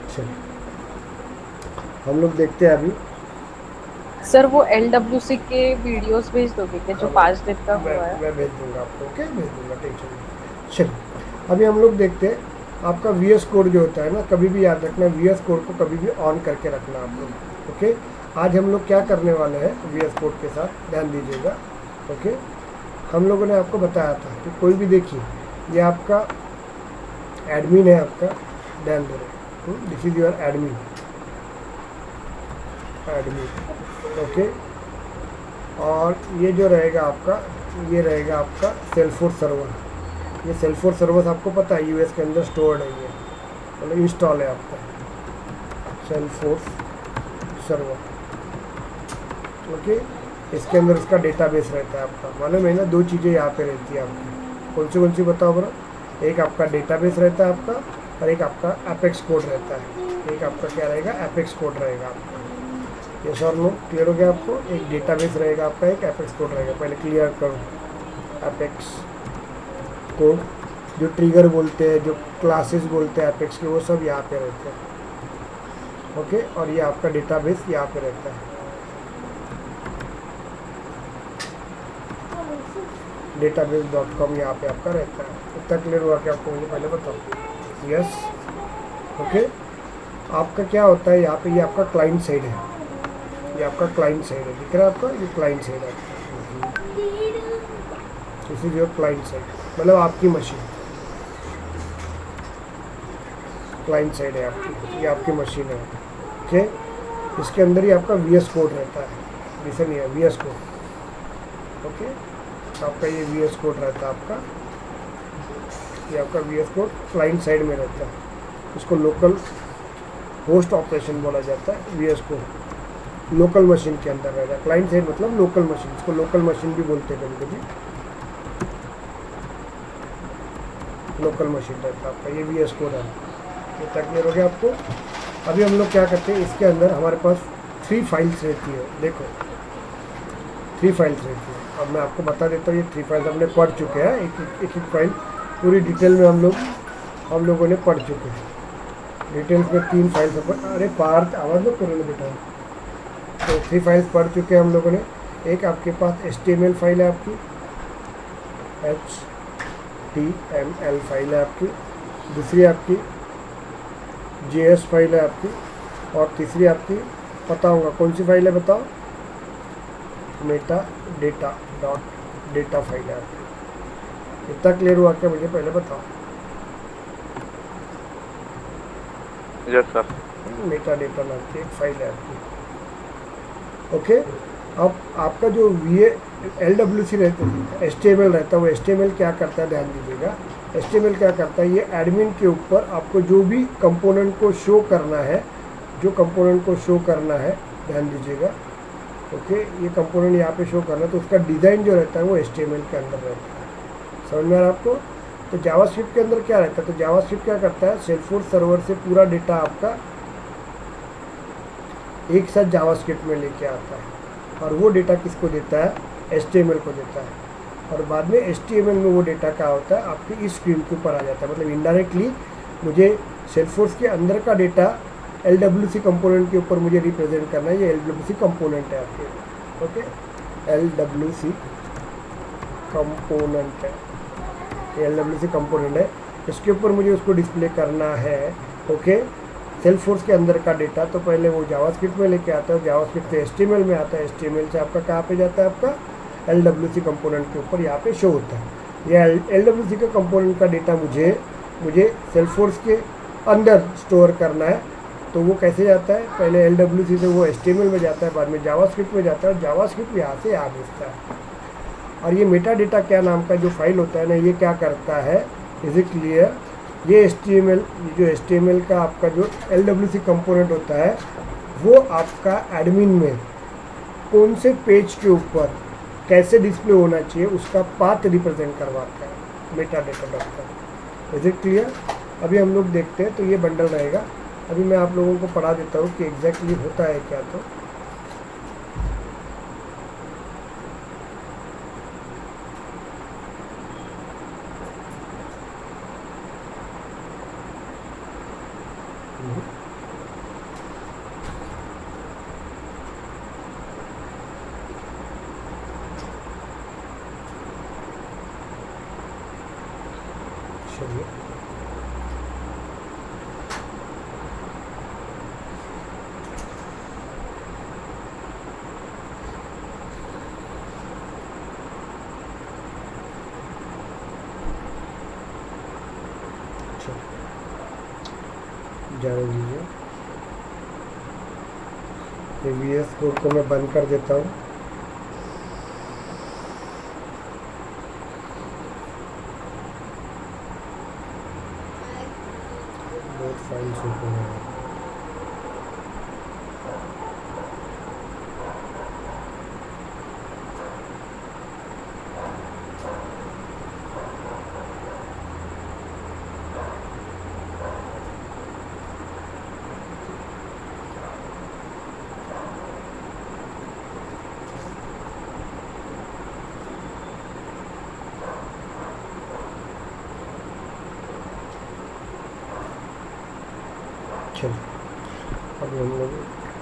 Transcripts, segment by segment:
चलिए हम लोग देखते हैं अभी। सर वो LWC के वीडियोस भेज दोगे क्या, जो हाँ 5 दिन का मैं हुआ है? मैं भेज दूंगा आपको, ओके भेज दूंगा, टेंशन नहीं। चलिए अभी हम लोग देखते हैं। आपका वी एस कोड जो होता है ना, कभी भी याद रखना वी एस कोड को कभी भी ऑन करके रखना आप लोग, ओके। आज हम लोग क्या करने वाले हैं वी एस कोड के साथ, ध्यान दीजिएगा, ओके। हम लोगों ने आपको बताया था कि कोई भी देखिए, ये आपका एडमिन है आपका, ध्यान दे रहे, this is your admin, admin, okay. और ये जो रहेगा आपका, ये रहेगा आपका सेल्सफोर्स सर्वर। ये सेल्सफोर्स सर्वर आपको पता है यूएस के अंदर स्टोर्ड है, ये मतलब इंस्टॉल है आपका सेल्सफोर्स सर्वर, ओके। इसके अंदर इसका डेटाबेस रहता है आपका, मालूम है ना, दो चीज़ें यहाँ पे रहती है आपकी, कौन सी बताओ बड़ा। एक आपका डेटाबेस रहता है आपका, और एक आपका एपेक्स कोड रहता है। एक आपका क्या रहेगा, एपेक्स कोड रहेगा आपका। ये सर नो क्लियर हो गया आपको, एक डेटाबेस रहेगा आपका, एक एपेक्स कोड रहेगा। पहले क्लियर करो, एपेक्स कोड, जो ट्रिगर बोलते हैं, जो क्लासेस बोलते हैं एपेक्स के, वो सब यहाँ पे रहते हैं, ओके। और ये आपका डेटाबेस यहाँ पे रहता है, database.com यहाँ पे आपका रहता है। इतना क्लियर हुआ कि आपको, मुझे पहले बताओ, यस, ओके। आपका क्या होता है यहाँ पे, ये आपका क्लाइंट साइड है, ये आपका क्लाइंट साइड है, दिख रहा है आपका, ये क्लाइंट साइड है, this is your client side, मतलब आपकी मशीन क्लाइंट साइड है आपकी, ये आपकी मशीन है, ओके। इसके अंदर ही आपका वी एस कोड रहता है, जैसे नहीं है वी एस कोड, ओके। आपका ये वी एस कोड रहता है आपका, ये आपका V S code client side में रहता है। इसको लोकल होस्ट ऑपरेशन बोला जाता है, V S code local machine के अंदर रहेगा। क्लाइंट साइड मतलब लोकल मशीन, इसको लोकल मशीन भी बोलते हैं कभी कभी, लोकल मशीन रहता है आपका, ये वी एस कोड है। ये तक क्लियर हो गया आपको। अभी हम लोग क्या करते हैं, इसके अंदर हमारे पास 3 फाइल्स रहती है, देखो 3 फाइल्स रहती है। अब मैं आपको बता देता हूँ, ये 3 फाइल्स हमने पढ़ चुके हैं, एक फाइल पूरी डिटेल में हम लोगों ने पढ़ चुके हैं। डिटेल्स में 3 फाइल्स अपन, अरे पार्थ आवाज़ में करोगे बेटा, तो 3 फाइल्स पढ़ चुके हैं हम लोगों ने। एक आपके पास HTML फाइल है आपकी, HTML फाइल है आपकी, दूसरी आपकी JS फाइल है आपकी, और तीसरी आपकी पता होगा कौन सी फाइल है, बताओ, Meta data dot data file है आपकी। इतना क्लियर हुआ क्या, मुझे पहले बताओ। Yes sir. मेटा डेटा नाम की एक फाइल है आपकी, ओके। अब आपका जो LWC रहता है, HTML रहता है, वो HTML क्या करता है, ध्यान दीजिएगा। HTML क्या करता है, ये एडमिन के ऊपर आपको जो भी कंपोनेंट को शो करना है, जो कंपोनेंट को शो करना है, ध्यान दीजिएगा, ओके। ये कंपोनेंट यहाँ पे शो करना है, तो उसका डिज़ाइन जो रहता है वो HTML के अंदर रहता है। समझ में आ रहा है आपको। तो जावास्क्रिप्ट के अंदर क्या रहता है, तो जावास्क्रिप्ट क्या करता है, सेल्सफोर्स सर्वर से पूरा डेटा आपका एक साथ जावास्क्रिप्ट में लेके आता है, और वो डेटा किसको देता है, HTML को देता है। और बाद में HTML में वो डेटा क्या होता है, आपकी इस स्क्रीन के ऊपर आ जाता है। मतलब इनडायरेक्टली मुझे सेल्सफोर्स के अंदर का डेटा LWC कंपोनेंट के ऊपर मुझे रिप्रेजेंट करना है, ये LWC कंपोनेंट है आपके, ओके। LWC कंपोनेंट है, ये LWC कंपोनेंट है, इसके ऊपर मुझे उसको डिस्प्ले करना है, ओके। सेल्सफोर्स के अंदर का डेटा तो पहले वो जावास्क्रिप्ट में लेके आता है, जावास्क्रिप्ट से HTML में आता है, HTML से आपका कहाँ पे जाता है, आपका LWC कंपोनेंट के ऊपर यहाँ पे शो होता है। ये LWC के कंपोनेंट का डेटा मुझे सेल्सफोर्स के अंदर स्टोर करना है। तो वो कैसे जाता है, पहले LWC से वो HTML में जाता है, बाद में जावास्क्रिप्ट में जाता है, और जावास्क्रिप्ट यहाँ से यहाँ भेजता है। और ये मेटा डेटा क्या नाम का जो फाइल होता है ना, ये क्या करता है, इज इट क्लियर, ये जो HTML का आपका जो LWC कंपोनेंट होता है, वो आपका एडमिन में कौन से पेज के ऊपर कैसे डिस्प्ले होना चाहिए, उसका पाथ रिप्रेजेंट करवाता है Meta data dot. Is it clear. अभी हम लोग देखते हैं, तो ये बंडल रहेगा। अभी मैं आप लोगों को पढ़ा देता हूँ कि एग्जैक्टली होता है क्या। तो चलिए जाने दीजिए। ये VS कोड को मैं बंद कर देता हूँ। बहुत फाइल्स ओपन है। चलिए अब हम लोग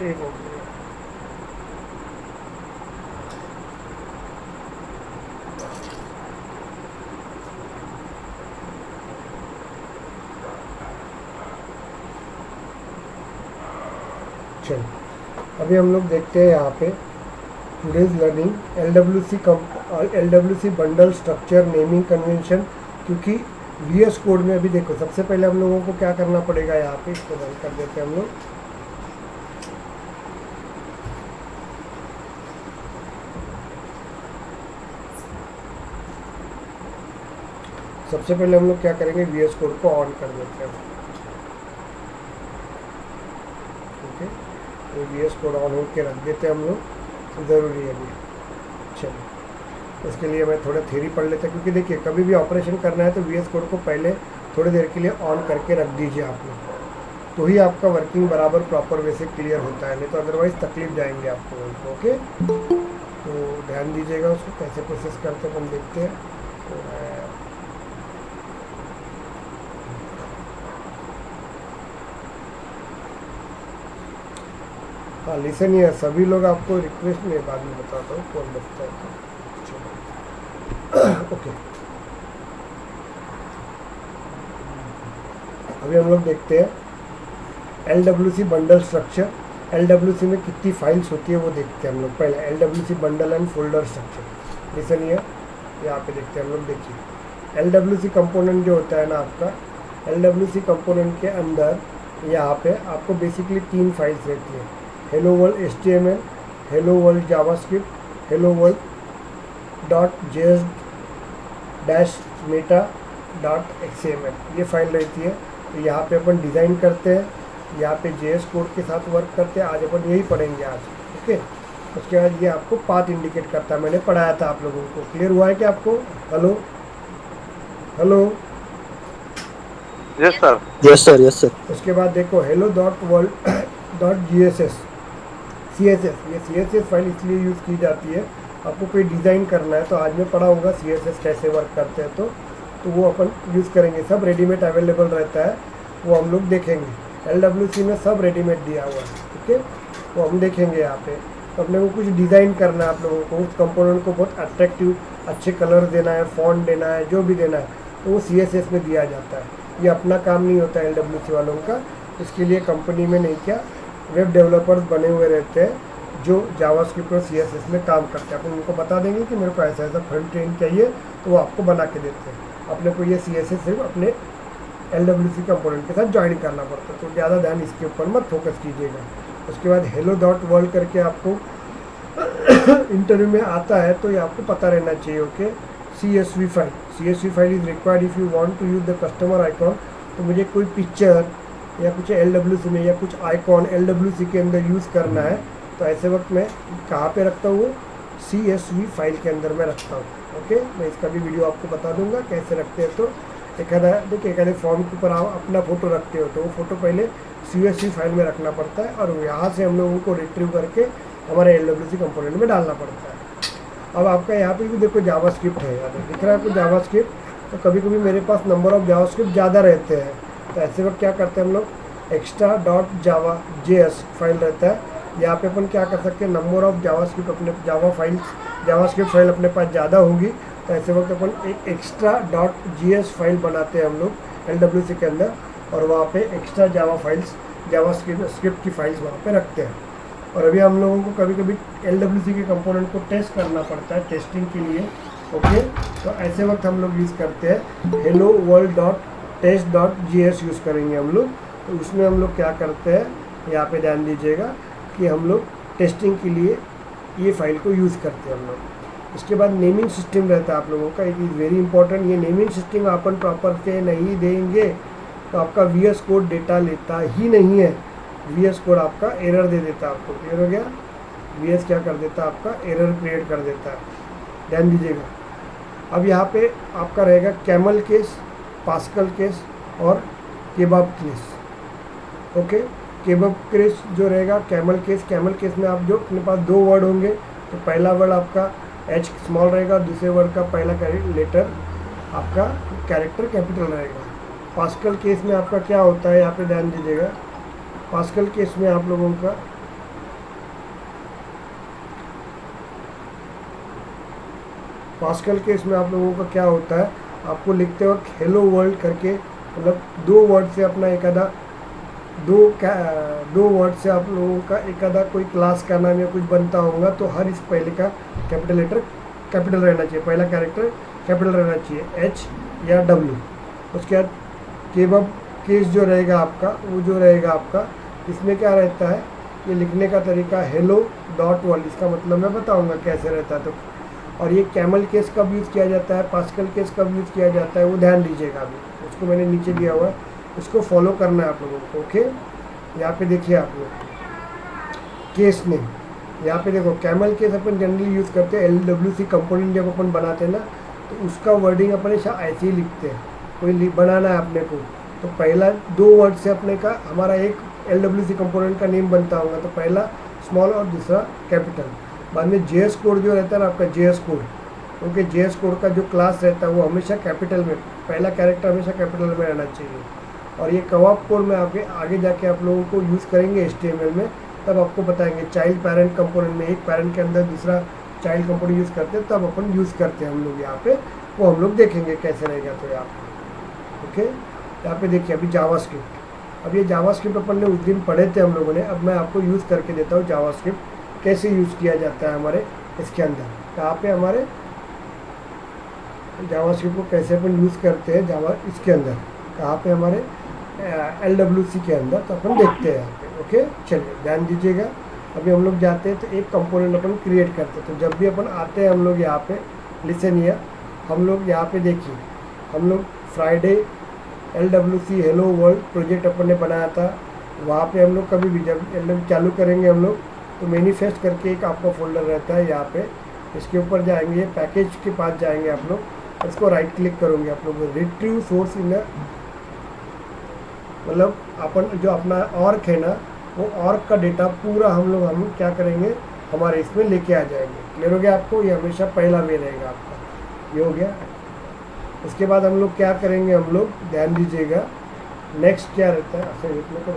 एक हो गया। चलिए अभी हम लोग देखते हैं यहाँ पे today's learning LWC bundle structure naming convention, क्योंकि VS कोड में अभी देखो सबसे पहले हम लोगों को क्या करना पड़ेगा, यहाँ पे इसको बंद कर देते हैं हम लोग। सबसे पहले हम लोग क्या करेंगे, VS कोड को ऑन कर देते हैं। ओके, तो VS कोड ऑन होकर रख देते हैं हम लोग, ज़रूरी है अभी। चलिए उसके लिए मैं थोड़ा थ्योरी पढ़ लेता, क्योंकि देखिए कभी भी ऑपरेशन करना है तो VS कोड को पहले थोड़ी देर के लिए ऑन करके रख दीजिए आप लोग, तो ही आपका वर्किंग बराबर प्रॉपर वे से क्लियर होता है, नहीं तो अदरवाइज़ तकलीफ जाएंगे आपको। ओके, तो ध्यान दीजिएगा उसको कैसे प्रोसेस करते हैं हम देखते हैं। तो हाँ लिसन ये सभी लोग आपको रिक्वेस्ट में बाद में बताता हूँ कौन बचता है तो। चलो ओके, अभी हम लोग देखते हैं LWC बंडल स्ट्रक्चर। LWC में कितनी फाइल्स होती है वो देखते हैं हम लोग। पहले LWC bundle and folder structure, listen ये यहाँ पे देखते हैं हम लोग। देखिए LWC कंपोनेंट जो होता है ना आपका, LWC कंपोनेंट के अंदर यहाँ पे आपको बेसिकली 3 फाइल्स रहती है, hello world HTML, hello world JavaScript, hello world .js -meta.xml, ये फाइल रहती है। तो यहाँ पे अपन डिज़ाइन करते हैं, यहाँ पे JS कोड के साथ वर्क करते हैं। आज अपन यही पढ़ेंगे आज। ओके, उसके बाद ये आपको पाथ इंडिकेट करता है, मैंने पढ़ाया था आप लोगों को। क्लियर हुआ है क्या आपको? Hello hello, yes sir. Yes sir, yes sir. उसके बाद देखो hello.world.gss CSS, ये CSS फाइल इसलिए यूज़ की जाती है, आपको कोई डिज़ाइन करना है तो आज में पढ़ा होगा CSS कैसे वर्क करते हैं, तो वो अपन यूज़ करेंगे। सब रेडीमेड अवेलेबल रहता है, वो हम लोग देखेंगे। LWC में सब रेडीमेड दिया हुआ है, ठीक है, वो हम देखेंगे यहाँ पे। तो अपने को कुछ डिज़ाइन करना है आप लोगों को, उस कंपोनेंट को बहुत अट्रैक्टिव अच्छे कलर देना है, फॉन्ट देना है, जो भी देना है तो वो CSS में दिया जाता है। ये अपना काम नहीं होता है LWC वालों का, इसके लिए कंपनी में नहीं क्या वेब डेवलपर्स बने हुए रहते हैं जो जावास्क्रिप्ट और CSS में काम करते हैं। अपन उनको बता देंगे कि मेरे को ऐसा ऐसा फ्रंट एंड चाहिए, तो वो आपको बना के देते हैं। अपने को ये CSS सिर्फ अपने LWC कंपोनेंट के साथ ज्वाइन करना पड़ता है, तो ज़्यादा ध्यान इसके ऊपर मत फोकस कीजिएगा। उसके बाद hello.world करके आपको इंटरव्यू में आता है, तो ये आपको पता रहना चाहिए। Okay, CSV file is required if you want to use the customer icon. तो मुझे कोई पिक्चर या कुछ LWC में या कुछ आइकॉन LWC के अंदर यूज़ करना है, तो ऐसे वक्त मैं कहाँ पे रखता हूँ, CSV फाइल के अंदर मैं रखता हूँ। ओके, मैं इसका भी वीडियो आपको बता दूंगा कैसे रखते हैं। तो एक फॉर्म के ऊपर आप अपना फ़ोटो रखते हो, तो वो फ़ोटो पहले CSV फाइल में रखना पड़ता है, और यहाँ से हम लोगों को रिट्रीव करके हमारे LWC कंपोनेंट में डालना पड़ता है। अब आपका यहाँ पे भी देखो जावास्क्रिप्ट है, यहाँ पे दिख रहा है आपको जावास्क्रिप्ट। तो कभी कभी मेरे पास नंबर ऑफ़ जावास्क्रिप्ट ज़्यादा रहते हैं, तो ऐसे वक्त क्या करते हैं हम लोग, extra.java.js फाइल रहता है, यहाँ पे अपन क्या कर सकते हैं, नंबर ऑफ़ जावास्क्रिप्ट अपने जावास्क्रिप्ट फाइल अपने पास ज़्यादा होगी तो ऐसे वक्त अपन एक एक्स्ट्रा .gs फाइल बनाते हैं हम लोग LWC के अंदर, और वहाँ पे एक्स्ट्रा जावा स्क्रिप्ट की फाइल्स वहाँ पे रखते हैं। और अभी हम लोगों को कभी कभी LWC के कंपोनेंट को टेस्ट करना पड़ता है टेस्टिंग के लिए। ओके, तो ऐसे वक्त हम लोग यूज़ करते हैं hello world.test.gs यूज़ करेंगे हम लोग। तो उसमें हम लोग क्या करते हैं, यहाँ पे ध्यान दीजिएगा कि हम लोग टेस्टिंग के लिए ये फाइल को यूज़ करते हैं हम लोग। इसके बाद नेमिंग सिस्टम रहता है आप लोगों का, इट इज़ वेरी इंपॉर्टेंट। ये नेमिंग सिस्टम अपन प्रॉपर से नहीं देंगे तो आपका VS कोड डेटा लेता ही नहीं है। VS कोड आपका एरर दे देता है आपको। क्लियर हो गया? VS क्या कर देता है, आपका एरर क्रिएट कर देता है, ध्यान दीजिएगा। अब यहाँ पे आपका रहेगा कैमल केस, पास्कल केस और केबाब केस। ओके, केबाब केस जो रहेगा कैमल केस में आप जो अपने पास दो वर्ड होंगे, तो पहला वर्ड आपका H स्मॉल रहेगा, दूसरे वर्ड का पहला लेटर आपका कैरेक्टर कैपिटल रहेगा। पास्कल केस में आपका क्या होता है, यहाँ पे ध्यान दीजिएगा। पास्कल केस में आप लोगों का आप लोगों का क्या होता है, आपको लिखते वक्त हेलो वर्ल्ड करके, मतलब दो वर्ड से अपना एक आधा दो वर्ड से आप लोगों का एक आधा कोई क्लास का नाम या कुछ बनता होगा, तो हर इस पहले का कैपिटल लेटर कैपिटल रहना चाहिए, पहला कैरेक्टर कैपिटल रहना चाहिए, H या W। उसके बाद केबाब केस जो रहेगा आपका, वो जो रहेगा आपका, इसमें क्या रहता है, ये लिखने का तरीका hello.world, इसका मतलब मैं बताऊंगा कैसे रहता है। तो और ये कैमल केस कब यूज़ किया जाता है, पास्कल केस कब यूज़ किया जाता है, वो ध्यान दीजिएगा। अभी उसको मैंने नीचे दिया हुआ है, उसको फॉलो करना है आप लोगों को। ओके, यहाँ पे देखिए आप लोग केस नेम, यहाँ पे देखो कैमल केस अपन जनरली यूज़ करते हैं LWC कंपोनेंट जब अपन बनाते हैं ना, तो उसका वर्डिंग अपन ऐसे ही लिखते हैं। कोई बनाना है अपने को, तो पहला दो वर्ड से अपने का हमारा एक LWC कंपोनेंट का नेम बनता होगा, तो पहला स्मॉल और दूसरा कैपिटल। बाद में JS कोड जो रहता है ना आपका, JS कोड, क्योंकि JS कोड का जो क्लास रहता है वो हमेशा कैपिटल में, पहला कैरेक्टर हमेशा कैपिटल में रहना चाहिए। और ये कबाब कोड में आगे जाके आप लोगों को यूज़ करेंगे HTML में, तब आपको बताएंगे। चाइल्ड पेरेंट कंपोनेंट में एक पेरेंट के अंदर दूसरा चाइल्ड कंपोनेंट यूज़ करते हैं, तब अपन यूज़ करते हैं हम लोग यहाँ पे, वो हम लोग देखेंगे कैसे रहेगा। तो यहाँ पे ओके, यहाँ पे देखिए अभी जावास्क्रिप्ट। अब ये जावास्क्रिप्ट अपन ने उस दिन पढ़े थे हम लोगों ने, अब मैं आपको यूज़ करके देता हूँ जावास्क्रिप्ट कैसे यूज़ किया जाता है हमारे इसके अंदर। यहाँ पे हमारे जावास्क्रिप्ट को कैसे अपन यूज़ करते हैं जावा इसके अंदर, कहाँ पे हमारे LWC के अंदर, तो अपन देखते हैं यहाँ पे। ओके, चलिए ध्यान दीजिएगा। अभी हम लोग जाते हैं तो एक कंपोनेंट अपन क्रिएट करते हैं। तो जब भी अपन आते हैं हम लोग यहाँ पे, लिसन हियर, हम लोग यहाँ पे देखिए, हम लोग Friday LWC hello world project अपन ने बनाया था, वहाँ पे हम लोग कभी भी जब LWC चालू करेंगे हम लोग, तो मैनिफेस्ट करके एक आपका फोल्डर रहता है यहाँ पे, इसके ऊपर जाएंगे, पैकेज के पास जाएंगे आप लोग, इसको राइट क्लिक करोगे आप लोग, रिट्रीव सोर्स इन, मतलब अपन जो अपना ऑर्क है ना, वो ऑर्क का डेटा पूरा हम क्या करेंगे, हमारे इसमें लेके आ जाएंगे। क्लियर हो गया आपको? ये हमेशा पहला वे रहेगा आपका, ये हो गया। उसके बाद हम लोग क्या करेंगे, हम लोग ध्यान दीजिएगा, नेक्स्ट क्या रहता है, अच्छा इसमें तो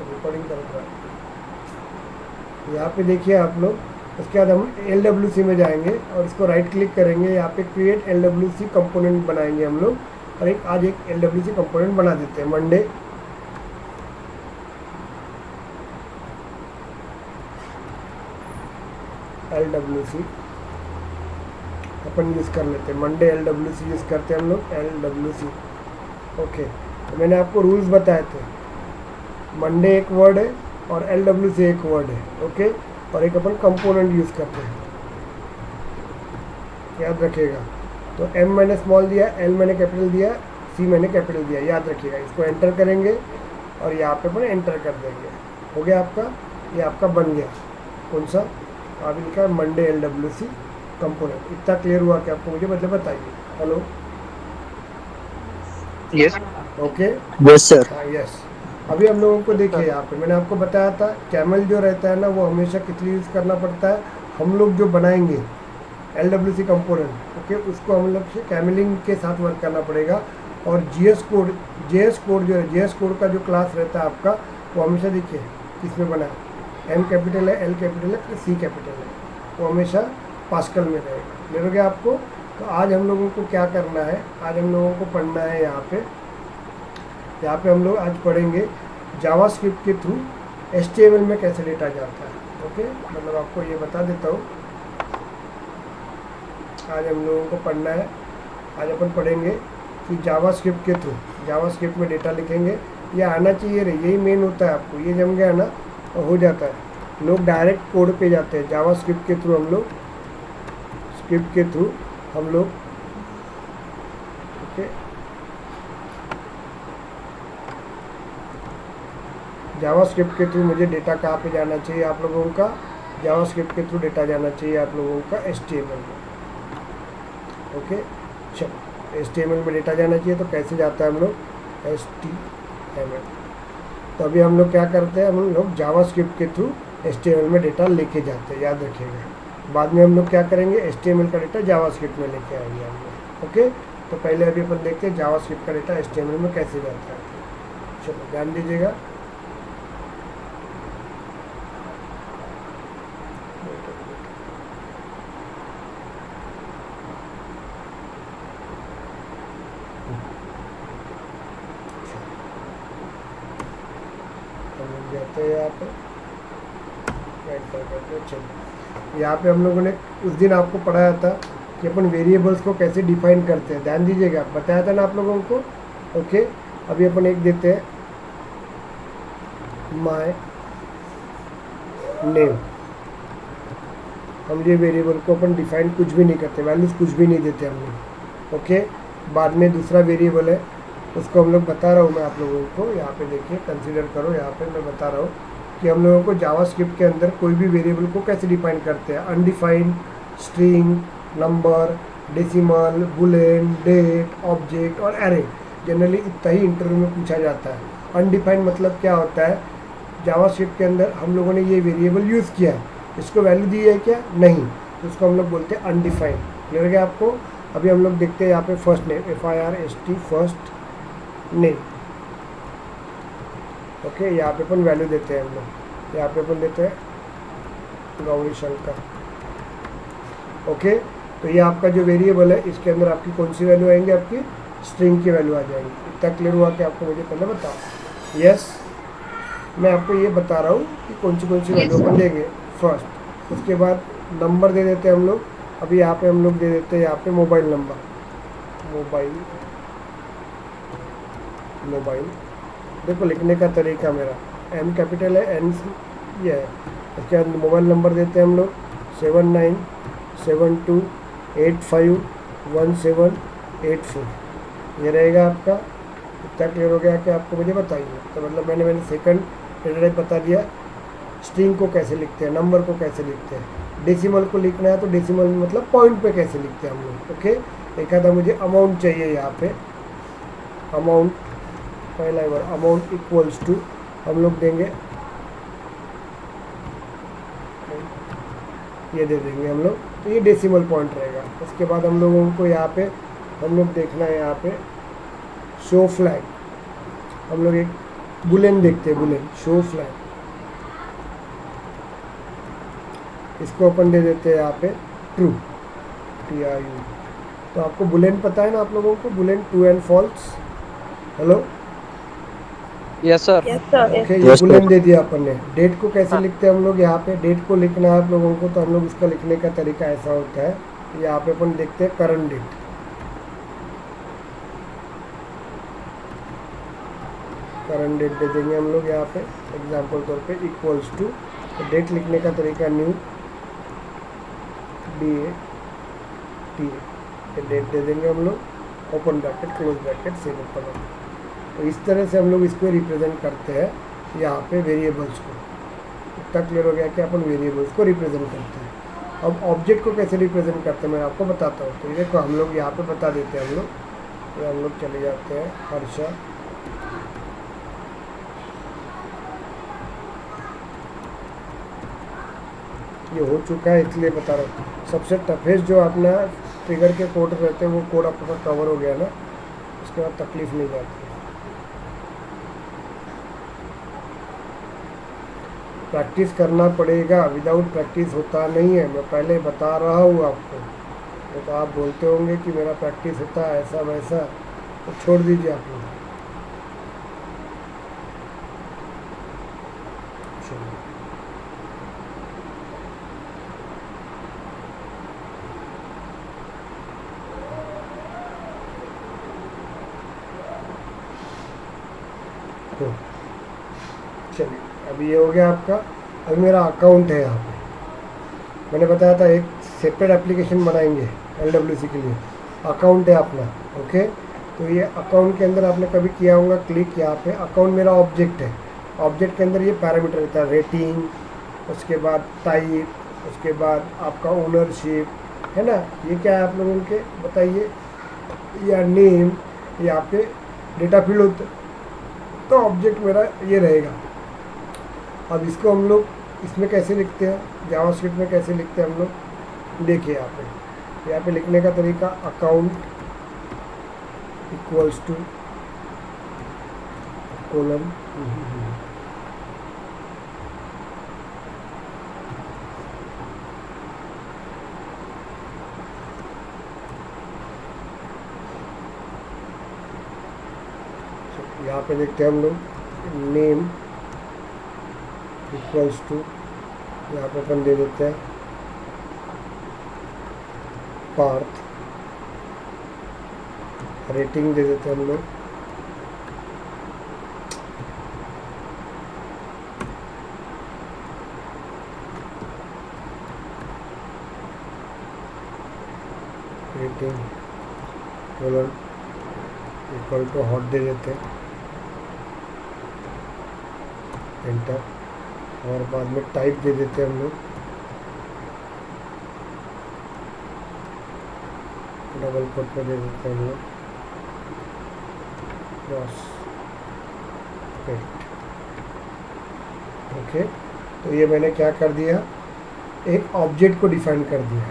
रिकॉर्डिंग कर रहा है यहाँ पे देखिए आप लोग। उसके बाद हम LWC में जाएंगे और इसको राइट क्लिक करेंगे, यहाँ पे क्रिएट LWC कंपोनेंट बनाएंगे हम लोग, और आज एक LWC कंपोनेंट बना देते हैं। मंडे LWC अपन यूज़ कर लेते हैं, मंडे LWC यूज़ करते हैं हम लोग, LWC। ओके, तो मैंने आपको रूल्स बताए थे, मंडे एक वर्ड है और LWC एक वर्ड है। ओके, और एक अपन कंपोनेंट यूज़ करते हैं, याद रखिएगा। तो M मैंने स्मॉल दिया, L मैंने कैपिटल दिया, C मैंने कैपिटल दिया, याद रखिएगा। इसको एंटर करेंगे और यहाँ पे अपन एंटर कर देंगे, हो गया आपका, ये आपका बन गया। कौन सा? अभी लिखा है मंडे LWC कंपोनेंट। इतना क्लियर हुआ कि आपको? मुझे मतलब बताइए। Hello, yes okay, yes sir. हाँ यस। अभी हम लोगों को देखिए यहाँ पे मैंने आपको बताया था, कैमल जो रहता है ना, वो हमेशा किस लिए यूज़ करना पड़ता है, हम लोग जो बनाएंगे LWC कंपोनेंट, ओके, उसको हम लोग कैमलिंग के साथ वर्क करना पड़ेगा। और JS कोड जो है, JS कोड का जो क्लास रहता है आपका, वो हमेशा देखिए किसमें बना है, M कैपिटल है, L कैपिटल है, C कैपिटल है, वो हमेशा पास्कल में रहेगा। क्लियर हो गया आपको। तो आज हम लोगों को क्या करना है, आज हम लोगों को पढ़ना है यहाँ पे हम लोग आज पढ़ेंगे जावास्क्रिप्ट के थ्रू HTML में कैसे डेटा जाता है। ओके, मतलब आपको ये बता देता हूँ, आज हम लोगों को पढ़ना है, आज अपन पढ़ेंगे कि जावास्क्रिप्ट के थ्रू जावास्क्रिप्ट में डेटा लिखेंगे। ये आना चाहिए रे, यही मेन होता है। आपको ये जम गया ना तो हो जाता है। लोग डायरेक्ट कोड पे जाते हैं, जावास्क्रिप्ट के थ्रू हम लोग ओके, जावास्क्रिप्ट के थ्रू मुझे डेटा कहाँ पे जाना चाहिए आप लोगों का, जावास्क्रिप्ट के थ्रू डेटा जाना चाहिए आप लोगों का HTML में। ओके, चलो HTML में डेटा जाना चाहिए, तो कैसे जाता है हम लोग HTML। तो अभी हम लोग क्या करते हैं, हम लोग जावास्क्रिप्ट के थ्रू HTML में डेटा लेके जाते हैं, याद रखिएगा। बाद में हम लोग क्या करेंगे, HTML का डेटा जावास्क्रिप्ट में लेके आएंगे हम लोग। ओके, तो पहले अभी अपन देखते हैं जावास्क्रिप्ट का डेटा HTML में कैसे जाता है। चलो ध्यान दीजिएगा। जाते हैं यहाँ पे, चलो यहाँ पे हम लोगों ने उस दिन आपको पढ़ाया था कि अपन वेरिएबल्स को कैसे डिफाइन करते हैं, ध्यान दीजिएगा, बताया था ना आप लोगों को। ओके, अभी अपन एक देते हैं माय नेम। हम ये वेरिएबल को अपन डिफाइन कुछ भी नहीं करते, वैल्यूज कुछ भी नहीं देते हम लोग। ओके, बाद में दूसरा वेरिएबल है, उसको हम लोग बता रहा हूँ मैं आप लोगों को, यहाँ पे देखिए कंसीडर करो, यहाँ पे मैं बता रहा हूँ कि हम लोगों को जावास्क्रिप्ट के अंदर कोई भी वेरिएबल को कैसे डिफाइन करते हैं। Undefined, string, number, decimal, boolean, date, object और एरे। जनरली इतना ही इंटरव्यू में पूछा जाता है। अनडिफाइंड मतलब क्या होता है, जावास्क्रिप्ट के अंदर हम लोगों ने ये वेरिएबल यूज़ किया है, इसको वैल्यू दी है क्या, नहीं, तो उसको हम लोग बोलते हैं अनडिफाइंड। क्लियर गया आपको। अभी हम लोग देखते हैं यहाँ पे first name, FIRST first name. Okay, यहाँ पे अपन वैल्यू देते हैं हम लोग, यहाँ पे अपन देते हैं गौरी शंकर। ओके, तो ये आपका जो वेरिएबल है, इसके अंदर आपकी कौन सी वैल्यू आएंगी, आपकी स्ट्रिंग की वैल्यू आ जाएंगी। इतना क्लियर हुआ कि आपको मुझे पहले बताओ। यस, मैं आपको ये बता रहा हूँ कि कौन सी वैल्यू अपन देंगे फर्स्ट। उसके बाद नंबर दे देते हैं हम लोग। अभी यहाँ पे हम लोग दे देते हैं यहाँ पे मोबाइल नंबर, मोबाइल देखो लिखने का तरीका मेरा M कैपिटल है, N ये है। उसके बाद मोबाइल नंबर देते हैं हम लोग 7972851784, ये रहेगा आपका। इतना क्लियर हो गया कि आपको मुझे बताइए। तो मतलब मैंने सेकंड डेटा बता दिया, स्ट्रिंग को कैसे लिखते हैं, नंबर को कैसे लिखते हैं, डेसिमल को लिखना है तो डेसिमल मतलब पॉइंट पे कैसे लिखते हैं हम लोग। ओके, एक आधा मुझे अमाउंट चाहिए यहाँ पे, अमाउंट पहला बार अमाउंट इक्वल्स टू हम लोग देंगे, ये दे देंगे हम लोग, तो ये डेसिमल पॉइंट रहेगा। उसके बाद हम लोगों को यहाँ पे हम लोग देखना है, यहाँ पे शो फ्लैग, हम लोग एक बुलेन देखते हैं, बुलेन शो फ्लैग, इसको अपन दे देते हैं यहाँ पे ट्रू, TRU। तो आपको बुलेन पता है ना आप लोगों को, boolean true and false. Hello, yes sir. Okay, ये बुलेन दे दिया अपन ने। डेट को कैसे लिखते हैं हम लोग, यहाँ पे डेट को लिखना है आप लोगों को, तो हम लोग इसका लिखने का तरीका ऐसा होता है, यहाँ पे अपन देखते हैं करंट डेट, करंट डेट दे देंगे हम लोग यहाँ पे एग्जांपल तौर पे इक्वल्स टू, तो डेट लिखने का तरीका न्यू DATA, डेट दे देंगे हम लोग, open bracket close bracket same open. तो इस तरह से हम लोग इसको रिप्रेजेंट करते हैं यहाँ पे वेरिएबल्स को। इतना क्लियर हो गया कि अपन वेरिएबल्स को रिप्रेजेंट करते हैं। अब ऑब्जेक्ट को कैसे रिप्रेजेंट करते हैं मैं आपको बताता हूँ। तो ये देखो हम लोग यहाँ पे बता देते हैं, हम लोग चले जाते हैं हर्षा, ये हो चुका है इसलिए बता रहा हूँ। सबसे टफेस्ट जो अपना ट्रिगर के कोड रहते हैं वो कोड आपका कवर हो गया ना, उसके बाद तकलीफ नहीं जाती। प्रैक्टिस करना पड़ेगा, विदाउट प्रैक्टिस होता नहीं है, मैं पहले बता रहा हूँ आपको। तो आप बोलते होंगे कि मेरा प्रैक्टिस होता है ऐसा वैसा, तो छोड़ दीजिए आप लोग। चलिए, तो चलिए अभी ये हो गया आपका। अभी मेरा अकाउंट है यहाँ पे, मैंने बताया था एक सेपरेट एप्लीकेशन बनाएंगे LWC के लिए। अकाउंट है अपना, ओके। तो ये अकाउंट के अंदर आपने कभी किया होगा क्लिक, यहाँ पे अकाउंट मेरा ऑब्जेक्ट है। ऑब्जेक्ट के अंदर ये पैरामीटर रहता है, रेटिंग, उसके बाद टाइप, उसके बाद आपका ओनरशिप, है ना। ये क्या है आप लोगों के बताइए, या नेम, यहाँ पे डेटा फील्ड होता है। तो ऑब्जेक्ट मेरा ये रहेगा। अब इसको हम लोग इसमें कैसे लिखते हैं, जावास्क्रिप्ट में कैसे लिखते हैं हम लोग, देखिए यहाँ पे लिखने का तरीका, अकाउंट इक्वल्स टू कोलन, यहाँ पे देखते हैं हम लोग नेम इक्वल्स टू, यहाँ पे अपन दे देते हैं पार्थ, रेटिंग दे देते हैं हम लोग, rating colon equal to hot दे देते हैं, एंटर। और बाद में टाइप दे देते हैं हम लोग, डबल कोट में दे देते हैं हम लोग प्रॉस्पेक्ट, ओके। तो ये मैंने क्या कर दिया, एक ऑब्जेक्ट को डिफाइन कर दिया,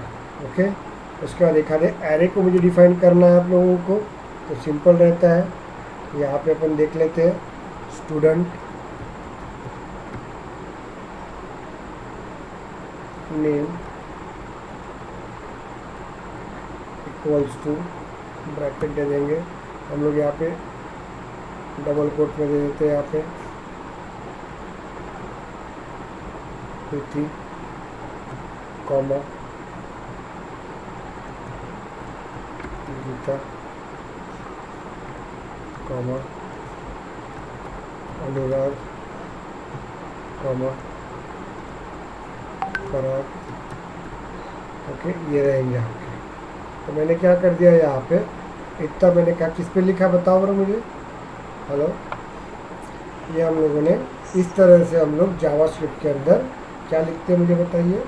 ओके। उसके बाद एक आधे एरे को मुझे डिफाइन करना है आप लोगों को, तो सिंपल रहता है। यहाँ पे अपन देख लेते हैं student name equals to, bracket दे देंगे हम लोग, यहाँ पे डबल कोट में दे देते हैं, यहाँ पे प्रीति कॉमा गीता कॉमा अनुराग कॉमा पराग, ओके। ये रहेंगे आपके। तो मैंने क्या कर दिया यहाँ पे, इतना मैंने क्या किस पे लिखा बताओ बरा मुझे, हेलो। ये हम लोगों ने इस तरह से हम लोग जावास्क्रिप्ट के अंदर क्या लिखते हैं मुझे बताइए।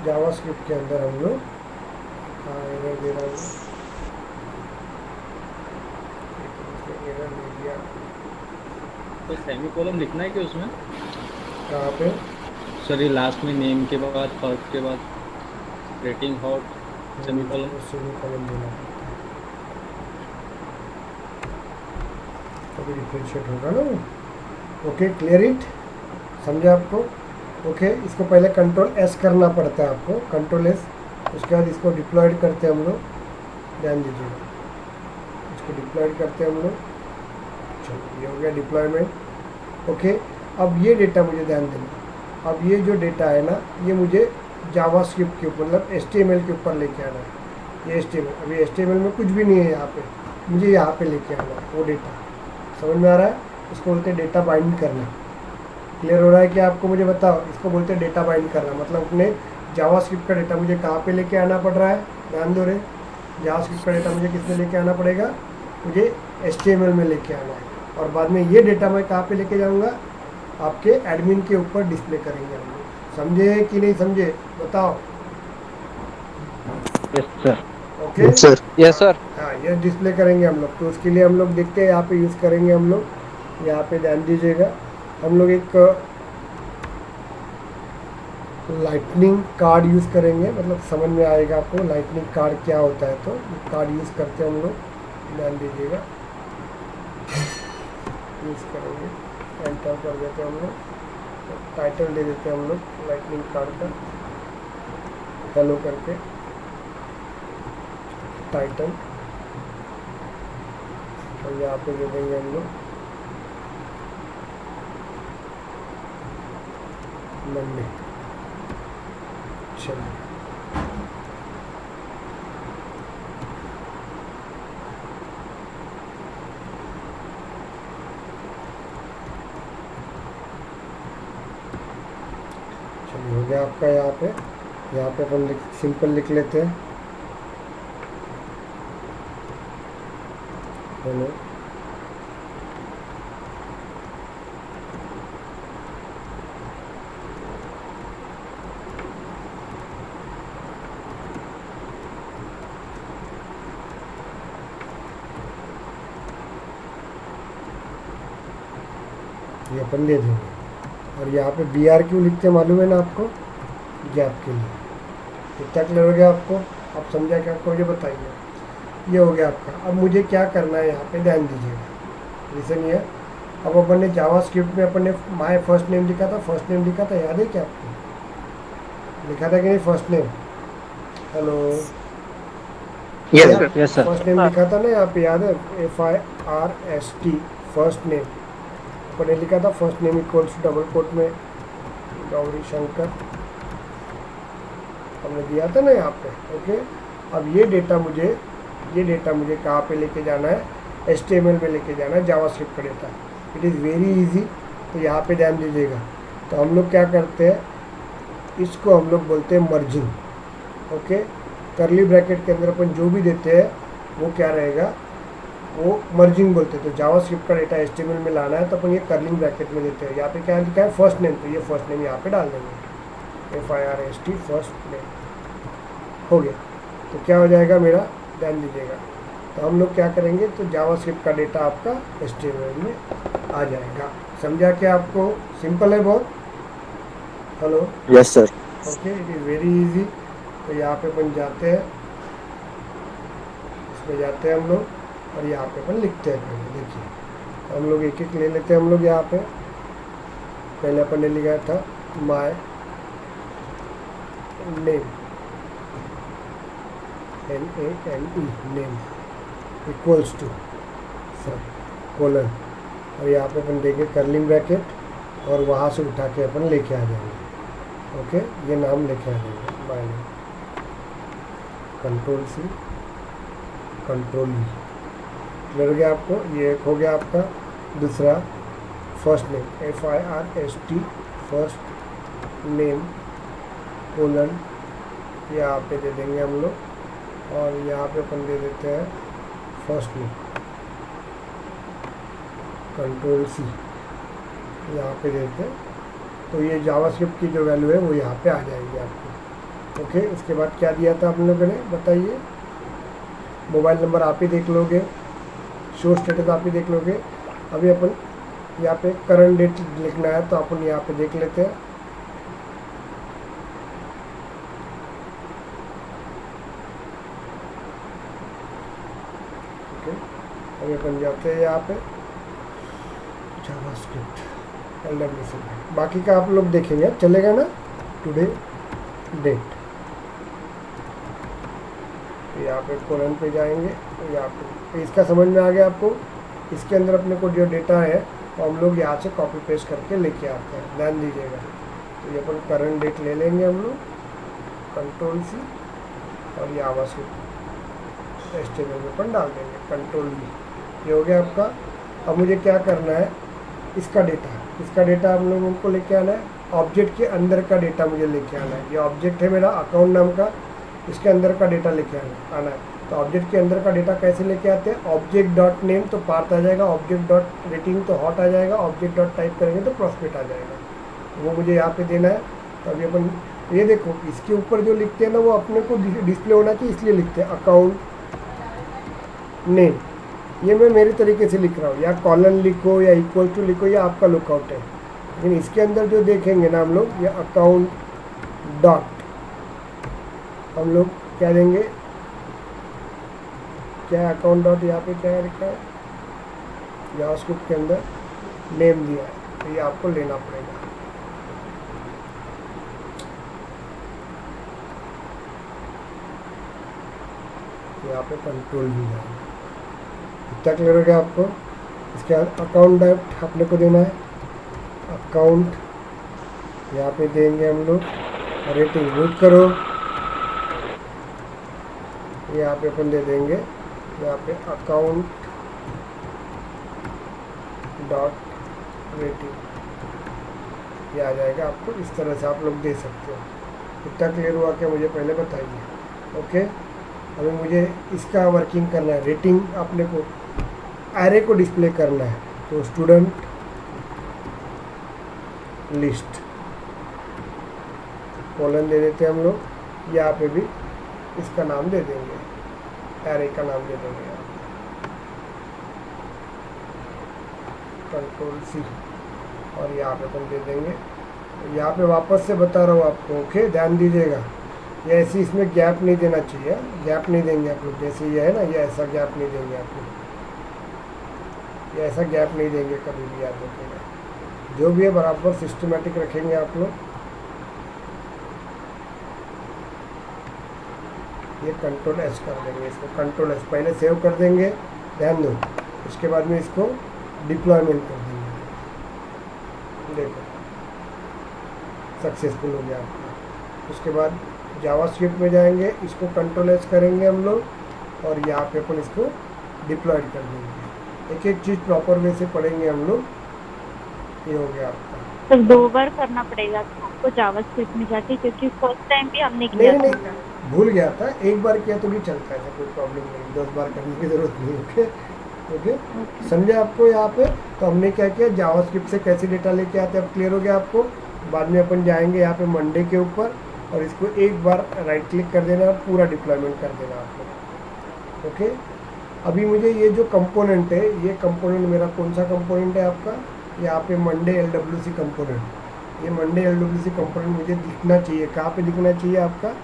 जावास्क्रिप्ट के अंदर हम लोग एरर दे रहा हूँ, एरर दे दिया, तो सेमीकोलन लिखना है कि उसमें? कहाँ पे सर ये लास्ट में नेम के बाद फर्स्ट के बाद रेटिंग हॉट सेमीकोलन। सेमीकोलन देना पड़ता है, तभी डिफरेंशिएट होगा ना वो, ओके। क्लियर इट, समझे आपको, ओके। इसको पहले कंट्रोल एस करना पड़ता है आपको, कंट्रोल एस। उसके बाद इसको डिप्लॉयड करते हैं हम लोग, ध्यान दीजिएगा, इसको डिप्लॉयड करते हैं हम लोग। चलो ये हो गया डिप्लॉयमेंट, ओके। अब ये डेटा मुझे ध्यान देना, अब ये जो डेटा है ना, ये मुझे जावास्क्रिप्ट के ऊपर मतलब HTML के ऊपर लेके आना है। ये HTML, अभी HTML में कुछ भी नहीं है यहाँ पे, मुझे यहाँ पे लेके आना है वो डेटा, समझ में आ रहा है। इसको बोलते हैं डेटा बाइंड करना। क्लियर हो रहा है कि आपको, मुझे बताओ, इसको बोलते हैं डेटा बाइंड करना। मतलब अपने जावास्क्रिप्ट का डेटा मुझे कहाँ पे लेके आना पड़ रहा है, ध्यान दो रे। जावास्क्रिप्ट का डेटा मुझे किसमें लेके आना पड़ेगा, मुझे HTML में लेके आना है। और बाद में ये डेटा मैं कहाँ पे लेके जाऊँगा, आपके एडमिन के ऊपर डिस्प्ले करेंगे हम लोग। समझे कि नहीं समझे बताओ। Yes sir. Okay yes sir. हाँ, ये डिस्प्ले करेंगे हम लोग। तो उसके लिए हम लोग देखते हैं यहाँ पे यूज़ करेंगे हम लोग, यहाँ पे ध्यान दीजिएगा। हम लोग एक लाइटनिंग कार्ड यूज़ करेंगे, मतलब समझ में आएगा आपको लाइटनिंग कार्ड क्या होता है। तो कार्ड यूज़ करते हैं हम लोग, ध्यान दीजिएगा, यूज़ करेंगे। एंटर कर देते हैं हम लोग, टाइटल दे देते हैं हम लोग लाइटनिंग कार्ड का, हेलो करके। टाइटल, और यहाँ पे दे देंगे हम लोग मंडे। चलिए चलिए, हो गया आपका। यहाँ पे अपन सिंपल लिख लेते हैं, हेलो। ये अपन दे देंगे, और यहाँ पे बी आर क्यों लिखते हैं मालूम है ना आपको? गैप के लिए। कितना क्लियर हो गया आपको? आप समझा क्या आपको? ये बताइए। ये हो गया आपका। अब मुझे क्या करना है, यहाँ पे ध्यान दीजिएगा। रीज़न ये है, अब अपन ने जावास्क्रिप्ट में अपन ने माय फर्स्ट नेम लिखा था, फर्स्ट नेम लिखा था, याद है क्या आपको? लिखा था कि नहीं first name? Hello, yes sir. Yes sir. First name लिखा था ना यहाँ पे, याद है? FIRST फर्स्ट नेम अपन ने लिखा था। First name equals to double quote में गौरी शंकर हमने दिया था ना यहाँ पे। ओके, अब ये डेटा मुझे कहाँ पे लेके जाना है? HTML में लेके जाना है, जावास्क्रिप्ट का data. It is very easy. तो यहाँ पे ध्यान दीजिएगा। तो हम लोग क्या करते हैं, इसको हम लोग बोलते हैं मर्जिंग। ओके, करली ब्रैकेट के अंदर अपन जो भी देते हैं वो क्या रहेगा, वो मर्जिंग बोलते हैं। तो जावास्क्रिप्ट का डेटा HTML में लाना है तो अपन ये करलिंग ब्रैकेट में देते हैं। यहाँ पे क्या लिखा है? First name. तो ये फर्स्ट नेम यहाँ पे डाल देंगे, FIRST फर्स्ट नेम। हो गया। तो क्या हो जाएगा मेरा? ध्यान दीजिएगा। तो हम लोग क्या करेंगे, तो जावास्क्रिप्ट का डेटा आपका HTML में आ जाएगा। समझा क्या आपको? सिंपल है बहुत। Hello, yes sir. Okay, it is very easy. तो यहाँ पे अपन जाते हैं, इसमें जाते हैं हम लोग, और यहाँ पे अपन लिखते हैं। पहले देखिए, हम लोग एक एक ले लेते हैं। हम लोग यहाँ पे पहले अपन ने लिखा था my name, NAME, name equals to colon, और यहाँ पे अपन देंगे करलिंग ब्रैकेट, और वहाँ से उठा के अपन लेके आ जाएंगे। ओके, ये नाम लेके आ जाएंगे, my name, control C, control V। Clear हो गया आपको? ये एक हो गया आपका। दूसरा first name, FIRST first name colon, यहाँ पे दे देंगे हम लोग, और यहाँ पे अपन दे देते हैं फर्स्ट नेम, कंट्रोल C, यहाँ पे देते हैं। तो ये जावास्क्रिप्ट की जो वैल्यू है वो यहाँ पे आ जाएगी आपको। ओके, उसके बाद क्या दिया था आप लोगों ने, बताइए? मोबाइल नंबर आप ही देख लोगे, शो स्टेटस आप ही देख लोगे। अभी अपन यहाँ पे करंट डेट लिखना है, तो अपन यहाँ पे देख लेते हैं। ओके, अभी अपन जाते हैं यहाँ पे जावास्क्रिप्ट LWC। बाकी का आप लोग देखेंगे, चलेगा ना? टुडे डेट, यहाँ पे कोलन पे जाएंगे, तो यहाँ पे इसका समझ में आ गया आपको? इसके अंदर अपने को जो डेटा है वो हम लोग यहाँ से कॉपी पेस्ट करके लेके आते हैं। ध्यान दीजिएगा। तो ये अपन करंट डेट ले लेंगे हम लोग, कंट्रोल C, और ये जावास्क्रिप्ट HTML में अपन डाल देंगे, कंट्रोल V। ये हो गया आपका। अब मुझे क्या करना है, इसका डेटा हम लोगों को लेके आना है। ऑब्जेक्ट के अंदर का डेटा मुझे लेके आना है। ये ऑब्जेक्ट है मेरा अकाउंट नाम का, इसके अंदर का डेटा लेके आना है। तो ऑब्जेक्ट के अंदर का डेटा कैसे लेके आते हैं? ऑब्जेक्ट डॉट नेम तो पार्थ आ जाएगा, ऑब्जेक्ट डॉट रेटिंग तो हॉट आ जाएगा, ऑब्जेक्ट डॉट टाइप करेंगे तो प्रॉस्पेक्ट आ जाएगा। वो मुझे यहाँ पे देना है। तो अभी अपन ये देखो, इसके ऊपर जो लिखते हैं ना वो अपने को डिस्प्ले होना चाहिए, इसलिए लिखते हैं अकाउंट नेम। ये मैं मेरे तरीके से लिख रहा हूँ, या कॉलन लिखो या इक्वल टू लिखो, या आपका लुकआउट है। लेकिन इसके अंदर जो देखेंगे ना हम लोग, ये अकाउंट डॉट, हम लोग क्या देंगे, क्या अकाउंट डॉट, यहाँ पे क्या लिखा है, जावास्क्रिप्ट के अंदर नेम दिया है, तो ये आपको लेना पड़ेगा। यहाँ पे कंट्रोल भी जाएगा। इतना क्लियर हो गया आपको। इसके बाद अकाउंट डेप्ट अपने को देना है, अकाउंट यहाँ पे देंगे हम लोग, रेटिंग म्यूट करो, यहाँ पे अपन दे देंगे यहाँ पे अकाउंट डॉट रेटिंग, ये आ जाएगा आपको। इस तरह से आप लोग दे सकते हो। इतना क्लियर हुआ क्या मुझे पहले बताइए। ओके, अभी मुझे इसका वर्किंग करना है। रेटिंग अपने को एरे को डिस्प्ले करना है, तो स्टूडेंट लिस्ट कॉलन दे देते हैं हम लोग, यहाँ पे भी इसका नाम दे देंगे, एरे का नाम दे देंगे, कंट्रोल सी, और यहाँ पे अपन दे देंगे। यहाँ पे वापस से बता रहा हूँ आपको, ओके ध्यान दीजिएगा, ये ऐसी इसमें गैप नहीं देना चाहिए, गैप नहीं देंगे आप लोग। जैसे ये है ना, ये ऐसा गैप नहीं देंगे आप लोग, ये ऐसा गैप नहीं देंगे कभी भी, याद रखिएगा। जो भी है बराबर सिस्टमेटिक रखेंगे आप लोग। ये कंट्रोल एस कर देंगे इसको, कंट्रोल एस पहले सेव कर देंगे, ध्यान दो। उसके बाद में इसको डिप्लॉयमेंट कर देंगे, देखो सक्सेसफुल हो गया आपका। उसके बाद जावास्क्रिप्ट में जाएंगे, इसको कंट्रोल एस करेंगे हम लोग, और यहाँ पे अपन इसको डिप्लॉयड कर देंगे। एक एक चीज़ प्रॉपर वे से पढ़ेंगे हम लोग। ये हो गया आपका। तो 2 बार करना पड़ेगा आपको जावास्क्रिप्ट में जाके, क्योंकि फर्स्ट टाइम भी हमने किया नहीं था। नहीं, भूल गया था, एक बार किया तो भी चलता है, ऐसा कोई प्रॉब्लम नहीं, 10 बार करने की ज़रूरत नहीं। ओके ओके, समझे आपको। यहाँ पे तो हमने क्या किया, जावास्क्रिप्ट से कैसे डेटा लेके आते हैं अब क्लियर हो गया आपको। बाद में अपन जाएंगे यहाँ पे मंडे के ऊपर, और इसको एक बार राइट क्लिक कर देना और पूरा डिप्लॉयमेंट कर देना आपको। ओके, अभी मुझे ये जो कंपोनेंट है, ये कंपोनेंट मेरा कौन सा कंपोनेंट है आपका, यहाँ पे मंडे LWC कंपोनेंट। ये मंडे LWC कंपोनेंट मुझे दिखना चाहिए, कहाँ पे दिखना चाहिए आपका,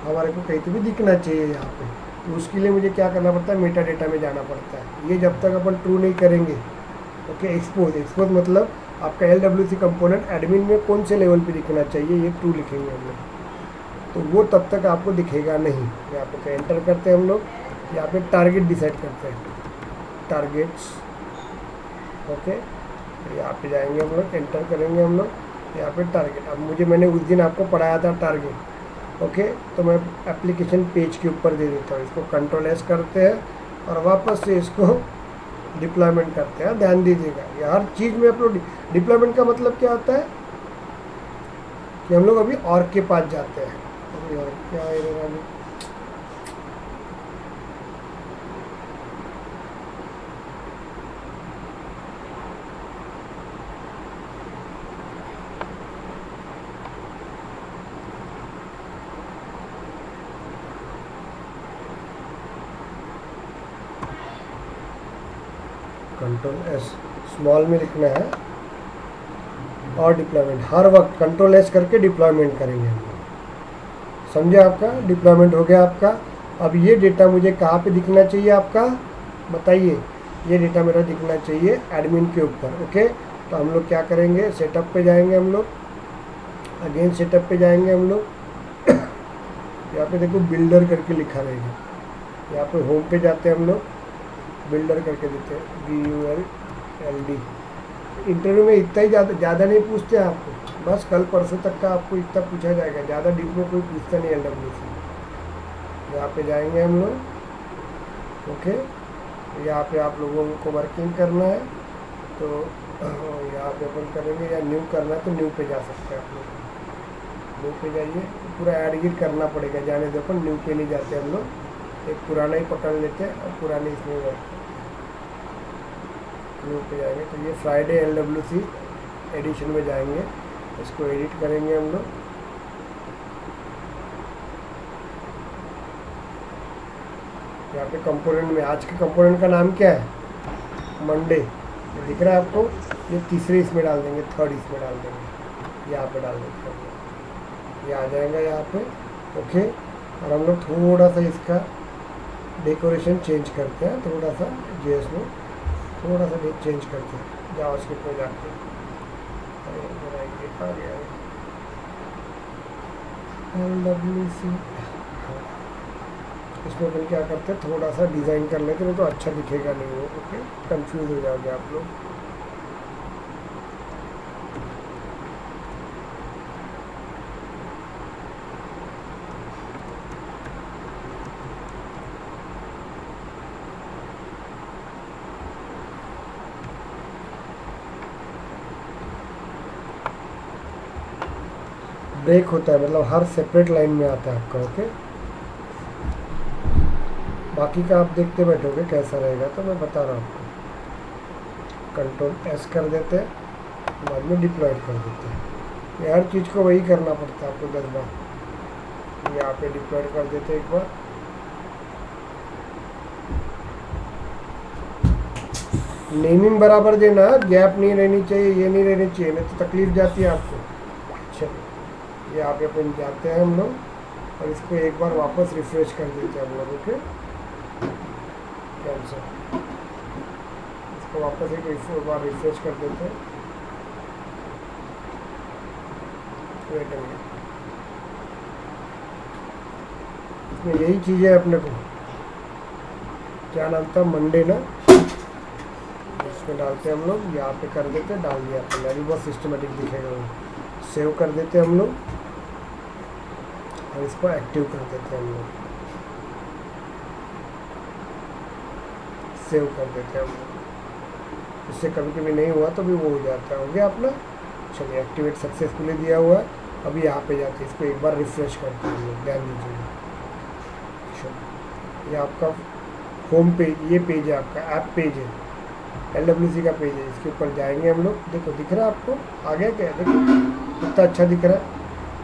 हमारे को कहीं तो भी दिखना चाहिए यहाँ पे। तो उसके लिए मुझे क्या करना पड़ता है, मेटा डेटा में जाना पड़ता है। ये जब तक अपन ट्रू नहीं करेंगे, ओके, एक्सपोज मतलब आपका LWC कंपोनेंट एडमिन में कौन से लेवल पे दिखना चाहिए, ये ट्रू लिखेंगे हम लोग, तो वो तब तक आपको दिखेगा नहीं। यहाँ पे एंटर करते हैं हम लोग, यहाँ पे टारगेट डिसाइड करते हैं, टारगेट्स। ओके, यहाँ पे जाएंगे हम लोग, एंटर करेंगे हम लोग, यहाँ पे टारगेट। अब मैंने उस दिन आपको पढ़ाया था टारगेट। ओके, तो मैं एप्लीकेशन पेज के ऊपर दे देता हूँ, इसको कंट्रोल एस करते हैं और वापस से इसको डिप्लॉयमेंट करते हैं। ध्यान दीजिएगा, ये हर चीज़ में अपलोड। डिप्लॉयमेंट का मतलब क्या होता है कि हम लोग अभी ऑर्ग के पास जाते हैं। अभी और क्या है, कंट्रोल एस स्मॉल में लिखना है, और डिप्लॉयमेंट हर वक्त कंट्रोल एस करके डिप्लॉयमेंट करेंगे हम लोग। समझे आपका, डिप्लॉयमेंट हो गया आपका। अब ये डेटा मुझे कहाँ पे दिखना चाहिए आपका, बताइए। ये डेटा मेरा दिखना चाहिए एडमिन के ऊपर। ओके, तो हम लोग क्या करेंगे, सेटअप पे जाएंगे हम लोग, अगेन सेटअप पे जाएंगे हम लोग। यहाँ पे देखो बिल्डर करके लिखा रहेगा, यहाँ पे होम पे जाते हैं हम लोग, बिल्डर करके देते हैं, BULD। इंटरव्यू में इतना ही ज़्यादा नहीं पूछते आपको, बस कल परसों तक का आपको इतना पूछा जाएगा, ज़्यादा डीप में कोई पूछता नहीं LWC। यहाँ पे जाएंगे हम लोग। ओके, यहाँ पे आप लोगों को वर्किंग करना है, तो यहाँ पे अपन करेंगे, या न्यू करना है तो न्यू पे जा सकते हैं आप लोग। न्यू पे जाइए, पूरा एडिट करना पड़ेगा, जाने दो, अपन न्यू पे नहीं जाते हम लोग, एक पुराना ही पकड़ लेते हैं और पुराने इसमें न्यू पे जाएंगे। तो ये फ्राइडे LWC एडिशन में जाएंगे, इसको एडिट करेंगे हम लोग। यहाँ पे कंपोनेंट में आज के कंपोनेंट का नाम क्या है, मंडे, दिख रहा है आपको। ये तीसरे इसमें डाल देंगे, थर्ड इसमें डाल देंगे, यहाँ पे डाल देते हैं, ये आ जाएगा यहाँ पे। ओके, और हम लोग थोड़ा सा इसका डेकोरेशन चेंज करते हैं, थोड़ा सा JS में थोड़ा सा चेंज करते हैं, जावास्क्रिप्ट में जाके। आ गया LWC, इसमें अपन क्या करते हैं, थोड़ा सा डिज़ाइन कर लेते हैं, नहीं तो अच्छा दिखेगा नहीं वो। ओके, कंफ्यूज हो जाओगे आप लोग। ब्रेक होता है, मतलब हर सेपरेट लाइन में आता है आपका। ओके, बाकी का आप देखते बैठोगे कैसा रहेगा, तो मैं बता रहा हूँ आपको। कंट्रोल एस कर देते हैं, बाद में डिप्लॉयड कर देते हैं। ये हर चीज़ को वही करना पड़ता है आपको 10 बार। यहाँ पे डिप्लॉयड कर देते हैं एक बार। नेमिंग बराबर देना, गैप नहीं रहनी चाहिए, ये नहीं रहनी चाहिए, नहीं तो तकलीफ जाती है आपको। चलिए, यहाँ पे अपन जाते हैं हम लोग और इसको एक बार वापस रिफ्रेश कर देते हैं हम लोग। ओके, कैंसिल, इसको वापस एक बार रिफ्रेश कर देते हैं। वेट अ मिनट, इसमें यही चीज़ है अपने को, क्या नाम था, मंडे ना, इसमें डालते हैं हम लोग, यहाँ पे कर देते हैं, डाल दिया अपन, अभी बहुत सिस्टमेटिक दिखेगा वो। सेव कर देते हैं हम लोग और इसको एक्टिव कर देते हैं हम लोग, सेव कर देते हैं हम लोग। इससे कभी कभी नहीं हुआ तो भी वो हो जाता है। हो गया अपना। चलिए, एक्टिवेट सक्सेसफुली दिया हुआ है। अभी यहाँ पे जाते हैं, इसको एक बार रिफ्रेश करते हैं हम लोग, ध्यान दीजिएगा। चलो, ये आपका होम पेज, ये पेज है आपका, ऐप पेज है, LWC का पेज है। इसके ऊपर जाएंगे हम लोग, देखो दिख रहा है आपको, आ गया क्या, देखो कितना अच्छा दिख रहा है।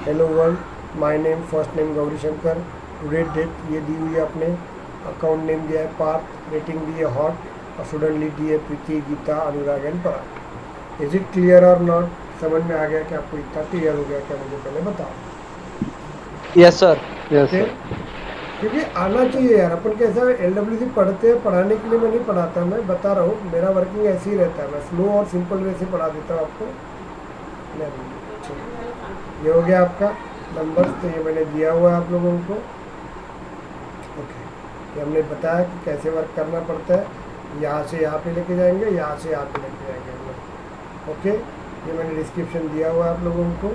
Hello world, my name, first name Gauri Shankar, today date ये दी हुई है अपने, अकाउंट नेम दिया है पार्थ, रेटिंग दी है हॉट, और स्टूडेंट लीड दी है Preeti, Geeta, Anurag and Parag. Is it clear और नॉट? समझ में आ गया कि आपको इतना क्लियर हो गया क्या, मुझे पहले बताओ। Yes sir. Yes, okay? sir. क्योंकि आना चाहिए यार, अपन कैसा LWC पढ़ते हैं, पढ़ाने के लिए मैं नहीं पढ़ाता, मैं बता रहा हूँ, मेरा वर्किंग ऐसे ही रहता है, मैं स्लो और सिंपल वे से पढ़ा देता हूँ आपको। ये हो गया आपका नंबर, तो ये मैंने दिया हुआ है आप लोगों को। ओके, ये हमने बताया कि कैसे वर्क करना पड़ता है। यहाँ से यहाँ पे लेके जाएंगे, यहाँ से यहाँ पे लेके जाएंगे हम लोग। ओके, ये मैंने डिस्क्रिप्शन दिया हुआ है आप लोगों को,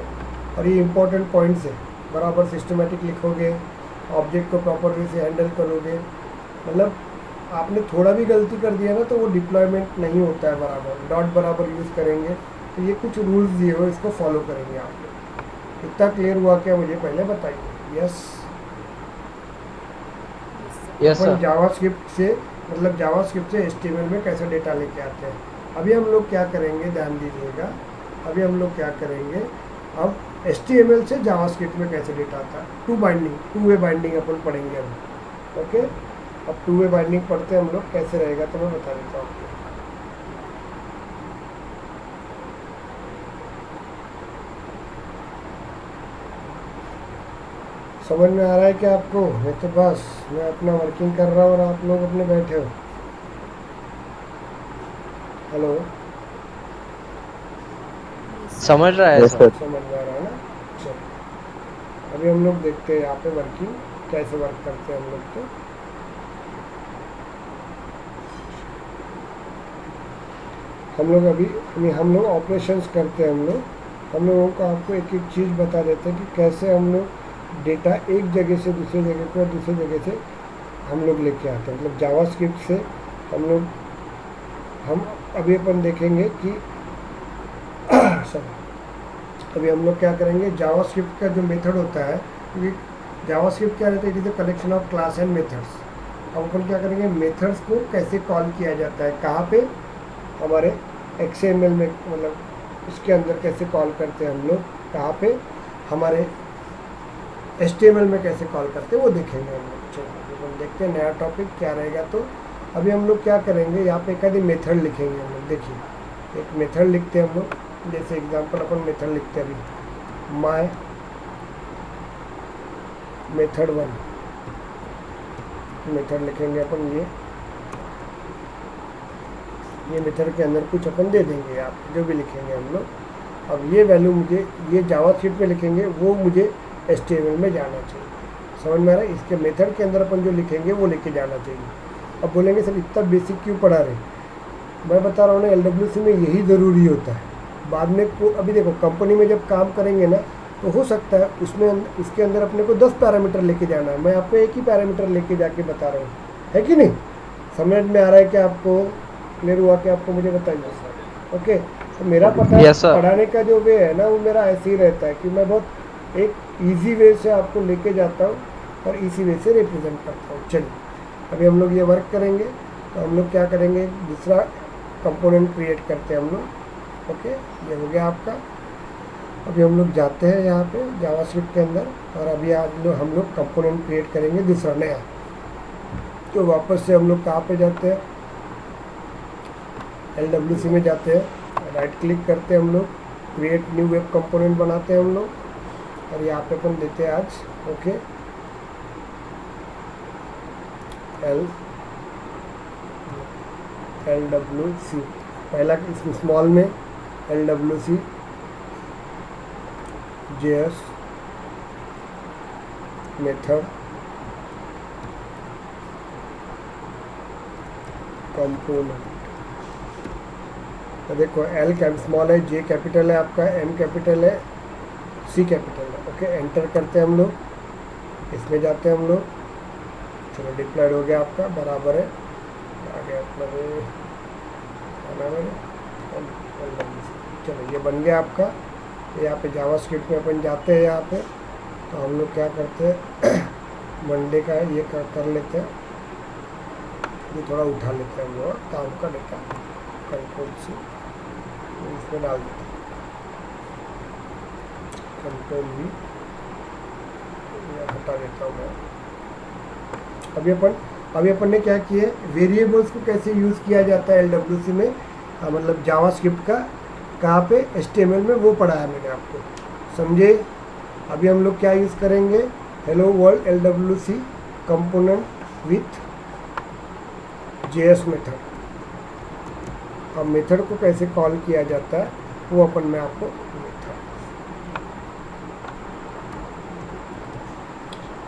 और ये इंपॉर्टेंट पॉइंट्स है, बराबर सिस्टमेटिक लिखोगे, ऑब्जेक्ट को प्रॉपर वे से हैंडल करोगे। मतलब आपने थोड़ा भी गलती कर दिया ना तो वो डिप्लॉयमेंट नहीं होता है बराबर, डॉट बराबर यूज़ करेंगे। तो ये कुछ रूल्स दिए हुए, इसको फॉलो करेंगे आप लोग। इतना क्लियर हुआ क्या, मुझे पहले बताइए। यस, यस अपन सर। जावास्क्रिप्ट से, मतलब जावास्क्रिप्ट से HTML में कैसे डेटा लेके आते हैं। अभी हम लोग क्या करेंगे, ध्यान दीजिएगा, अभी हम लोग क्या करेंगे, अब HTML से जावास्क्रिप्ट में कैसे डेटा आता है। टू वे बाइंडिंग अपन पढ़ेंगे अब। ओके, अब टू वे बाइंडिंग पढ़ते हैं हम लोग, कैसे रहेगा तो मैं बता देता हूँ आपको। समझ में आ रहा है क्या आपको? नहीं तो बस मैं अपना वर्किंग कर रहा हूँ और आप लोग अपने बैठे हो। हेलो, समझ रहा है Yes, सर। sir. समझ में आ रहा है ना? चलो, अभी हम लोग देखते हैं यहाँ पे वर्किंग कैसे वर्क करते हैं हम लोग। तो हम लोग अभी हम लोग ऑपरेशंस करते हैं। हम लोगों को आपको एक एक चीज़ बता देते हैं कि कैसे हम लोग डेटा एक जगह से दूसरी जगह पर, दूसरी जगह से हम लोग लेके आते हैं। मतलब जावास्क्रिप्ट से हम अभी अपन देखेंगे कि अभी हम लोग क्या करेंगे, जावास्क्रिप्ट का जो मेथड होता है, क्योंकि जावास्क्रिप्ट क्या रहता है, it is a collection of class and methods. अब अपन क्या करेंगे, मेथड्स को कैसे कॉल किया जाता है, कहाँ पे, हमारे XML में, मतलब इसके अंदर कैसे कॉल करते हैं हम लोग, कहाँ पे हमारे HTML में कैसे कॉल करते हैं, वो देखेंगे हम लोग। चलो हम देखते हैं नया टॉपिक क्या रहेगा। तो अभी हम लोग क्या करेंगे, यहाँ पे एक आधी मेथड लिखेंगे हम लोग। देखिए, एक मेथड लिखते हैं हम लोग, जैसे एग्जांपल अपन मेथड लिखते हैं अभी, माय मेथड 1 मेथड लिखेंगे अपन। ये मेथड के अंदर कुछ अपन दे देंगे, आप जो भी लिखेंगे हम लोग। अब ये वैल्यू मुझे, ये जावास्क्रिप्ट में लिखेंगे, वो मुझे HTML में जाना चाहिए। समझ में आ रहा है? इसके मेथड के अंदर अपन जो लिखेंगे वो लेके जाना चाहिए। अब बोलेंगे सर इतना बेसिक क्यों पढ़ा रहे? मैं बता रहा हूँ ना, LWC में यही ज़रूरी होता है। बाद में अभी देखो कंपनी में जब काम करेंगे ना, तो हो सकता है उसमें उसके अंदर अपने को 10 पैरामीटर लेके जाना है, मैं आपको एक ही पैरामीटर लेके जाके बता रहा हूँ, है कि नहीं? समझ में आ रहा है कि आपको क्लियर हुआ कि आपको? मुझे बताइए। ओके, तो मेरा पता है Yes, sir. पढ़ाने का जो वे है ना, वो मेरा ऐसे ही रहता है कि मैं बहुत एक इजी वे से आपको लेके जाता हूँ और इसी वे से रिप्रेजेंट करता हूँ। चलिए अभी हम लोग ये वर्क करेंगे। तो हम लोग क्या करेंगे, दूसरा कंपोनेंट क्रिएट करते हैं हम लोग। ओके, ये हो गया आपका। अभी हम लोग जाते हैं यहाँ पे जावास्क्रिप्ट के अंदर, और अभी आज हम लोग कंपोनेंट क्रिएट करेंगे दूसरा नया। तो वापस से हम लोग कहाँ पे जाते हैं, LWC में जाते हैं, राइट क्लिक करते हैं हम लोग, क्रिएट न्यू वेब कंपोनेंट बनाते हैं हम लोग, और यहाँ पे अपन देते हैं आज ओके LWC। पहला इसमें स्मॉल में LWC JS मेथड कंपोनेंट। तो देखो L स्मॉल है, J कैपिटल है आपका, M कैपिटल है, C कैपिटल है। ओके, एंटर करते हैं हम लोग, इसमें जाते हैं हम लोग। चलो डिप्लॉयड हो गया आपका, बराबर है, आ गया अपना चलो ये बन गया आपका। यहाँ पे जावास्क्रिप्ट में अपन जाते हैं यहाँ पे, तो हम लोग क्या करते हैं मंडे का ये कर लेते हैं, ये थोड़ा उठा लेते हैं हम लोग काम का डेटा, कंट्रोल से इसमें डाल देते हैं, कंट्रोल भी हटा देता हूँ मैं। अभी अपन ने क्या किया, वेरिएबल्स को कैसे यूज़ किया जाता है LWC में, मतलब जावास्क्रिप्ट का कहाँ पे, HTML में, वो पढ़ा है मैंने आपको, समझे? अभी हम लोग क्या यूज़ करेंगे, hello world LWC component with JS method. अब मेथड को कैसे कॉल किया जाता है वो अपन में आपको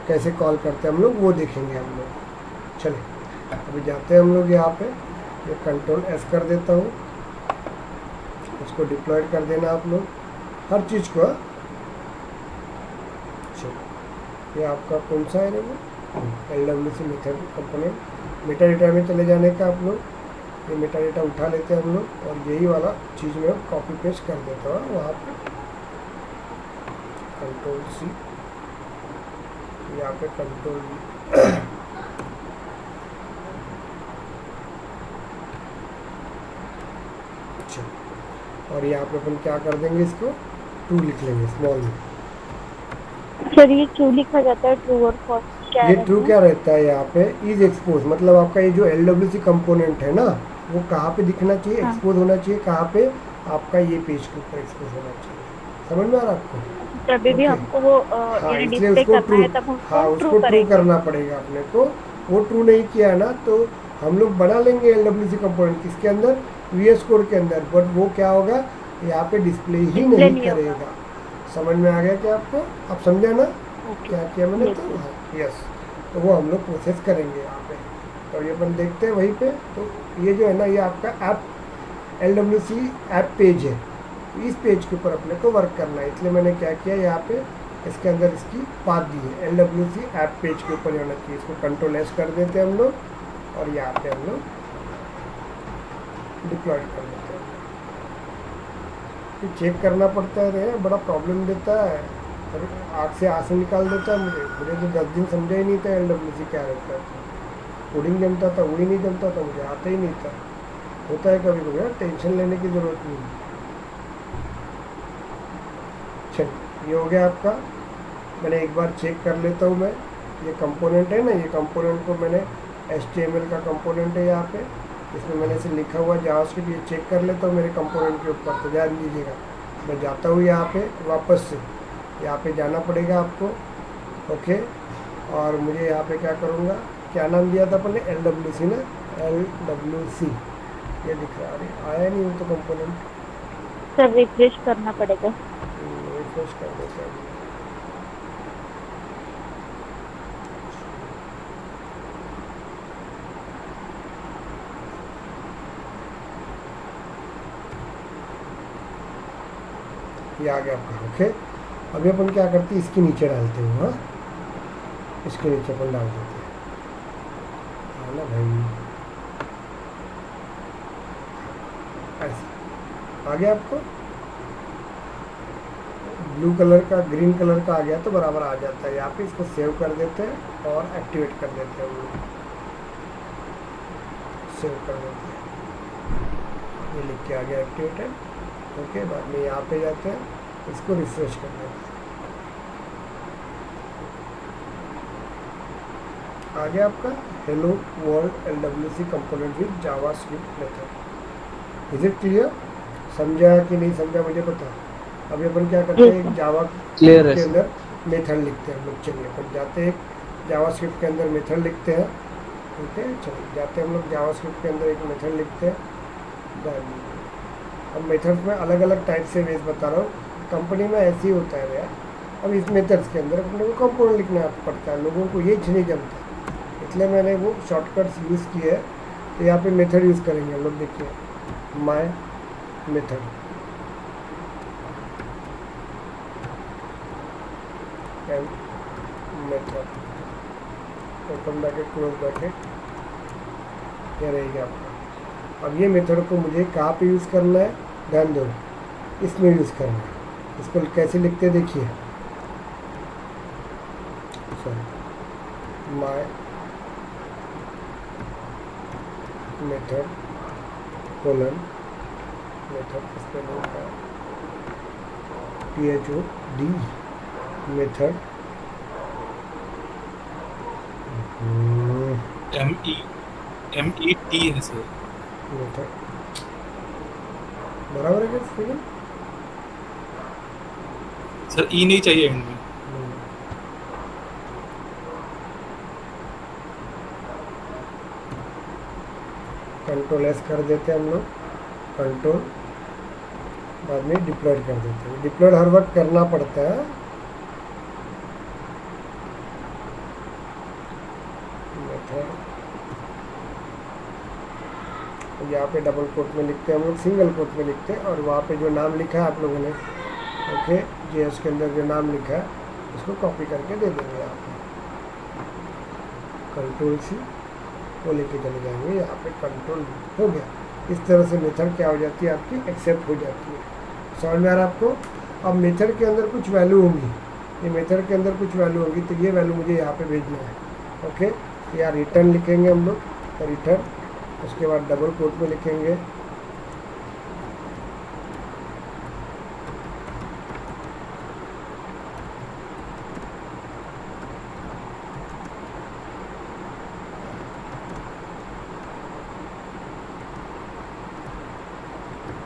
कैसे कॉल करते हैं हम लोग वो देखेंगे हम लोग। चलिए अभी जाते हैं हम लोग यहाँ पे, ये कंट्रोल S कर देता हूँ, इसको डिप्लॉयड कर देना आप लोग हर चीज़ को। चलो ये आपका कौन सा है वो LWC method component, Meta data में चले जाने का आप लोग, ये मेटा डेटा उठा लेते हैं हम लोग, और यही वाला चीज़ में कॉपी पेस्ट कर देता हूँ वहाँ पे, कंट्रोल C, यहाँ पे कंट्रोल और यहाँ पे अपन क्या कर देंगे, इसको ट्रू लिख लेंगे स्मॉल में। सर ये ट्रू लिखा जाता है, ट्रू और फॉल्स क्या ये रहता ट्रू है? क्या रहता है यहाँ पे, इज एक्सपोज, मतलब आपका ये जो LWC कंपोनेंट है ना, वो कहाँ पे दिखना चाहिए, हाँ। एक्सपोज होना चाहिए कहाँ पे, आपका ये पेज के ऊपर एक्सपोज होना चाहिए। समझ में आ रहा है आपको? जब भी Okay. हमको वो हाँ, यानी इसलिए डिस्प्ले उसको करना ट्रू, है तब हाँ हमको उसको ट्रू ट्रू करेंगे। करना पड़ेगा अपने को। वो ट्रू नहीं किया ना तो हम लोग बना लेंगे LWC कंपोनेंट किसके अंदर, VS कोड के अंदर, बट वो क्या होगा यहाँ पे डिस्प्ले ही डिस्प्ले नहीं नहीं होगा। करेगा। समझ में आ गया क्या आपको? आप समझा ना ओके। क्या किया मैंने? Yes, तो yes. यस, तो वो हम लोग प्रोसेस करेंगे यहाँ पे। तो ये अपन देखते हैं वहीं पे। तो ये जो है ना, ये आपका ऐप LWC ऐप पेज है, इस पेज के ऊपर अपने को वर्क करना है। इसलिए मैंने क्या किया, यहाँ पे इसके अंदर इसकी पाथ दी है, LWC ऐप पेज के ऊपर होना चाहिए। इसको कंट्रोल S कर देते हैं हम लोग, और यहाँ पे हम लोग डिप्लॉय कर देते हैं। चेक करना पड़ता है, रे बड़ा प्रॉब्लम देता है, आँख से आंसू निकाल देता है मुझे तो 10 दिन समझा ही नहीं था LWC क्या रहता है। कोडिंग जमता था, वही नहीं जमता था, मुझे आता ही नहीं था। होता है कभी कभी, टेंशन लेने की ज़रूरत नहीं। चलिए ये हो गया आपका। मैंने एक बार चेक कर लेता हूँ मैं, ये कंपोनेंट है ना, ये कंपोनेंट को मैंने HTML का कंपोनेंट है यहाँ पे, इसमें मैंने इसे लिखा हुआ जावास्क्रिप्ट, ये चेक कर लेता हूँ मेरे कंपोनेंट के ऊपर। तो ध्यान दीजिएगा, मैं जाता हूँ यहाँ पे, वापस से यहाँ पे जाना पड़ेगा आपको। ओके, और मुझे यहाँ पे क्या करूँगा, क्या नाम दिया था अपन ने, LWC ना, LWC ये दिख रहा है, आया नहीं वो तो कंपोनेंट। सर रिफ्रेश करना पड़ेगा। रिफ्रेश कर देते हैं। ये आ गया आपका। ओके, अभी अपन क्या करते हैं, इसके नीचे डालते हैं। हाँ, इसके नीचे अपन डाल देते हैं, हाँ ना भाई, ऐसे आ गया आपको। ब्लू कलर का, ग्रीन कलर का आ गया तो बराबर आ जाता है। यहाँ पे इसको सेव कर देते हैं और एक्टिवेट कर देते हैं। वो सेव कर देते हैं, ये लिख के आ गया एक्टिवेटेड। ओके, बाद में यहाँ पे जाते हैं, इसको रिफ्रेश कर देते हैं। आ गया आपका hello world LWC component with JavaScript method. Is it clear? समझा कि नहीं समझा मुझे पता। अभी अपन क्या करते हैं, एक जावा Clear है के सर। अंदर मेथड लिखते हैं हम लोग। चलिए अपन जाते हैं, जावास्क्रिप्ट के अंदर मेथड लिखते हैं। ओके, चलिए जाते हैं हम लोग जावास्क्रिप्ट के अंदर एक मेथड लिखते हैं। अब मेथड्स में अलग अलग टाइप से वेज बता रहा हूँ, कंपनी में ऐसे ही होता है यार। अब इस मेथड्स के अंदर अपने को कंपोनेंट लिखना पड़ता है, लोगों को ये नहीं जमता, इसलिए मैंने वो शॉर्टकट्स यूज़ किए हैं। तो यहाँ पे मेथड यूज़ करेंगे हम लोग। देखिए, my method, method, open bracket, close bracket, ये रहेगा आपका। अब ये मेथड को मुझे कहाँ पे यूज़ करना है, ध्यान दो, इसमें यूज़ करना है। इसको कैसे लिखते हैं देखिए, sorry, my method colon, method spelling का PHOD, मेथड MET है सर। मेथड बराबर है क्या स्पेलिंग? सर ई नहीं चाहिए एंड में। कंट्रोल एस कर देते हैं हम लोग, कंट्रोल, बाद में डिप्लॉयड कर देते हैं। डिप्लॉयड हर वक्त करना पड़ता है। मेथड यहाँ पे डबल कोट में लिखते हैं हम लोग, सिंगल कोट में लिखते हैं, और वहाँ पे जो नाम लिखा है आप लोगों ने, ओके, JS के अंदर जो नाम लिखा है उसको कॉपी करके दे देंगे यहाँ पे। कंट्रोल C वो लेके चले जाएंगे, यहाँ पे कंट्रोल हो गया। इस तरह से मेथड क्या हो जाती है आपकी, एक्सेप्ट हो जाती है। समझ में आ रहा है आपको? अब मेथड के अंदर कुछ वैल्यू होंगी, ये मेथड के अंदर कुछ वैल्यू होगी, तो ये वैल्यू मुझे यहाँ पे भेजना है। ओके, या रिटर्न लिखेंगे हम लोग, रिटर्न, उसके बाद डबल कोट में लिखेंगे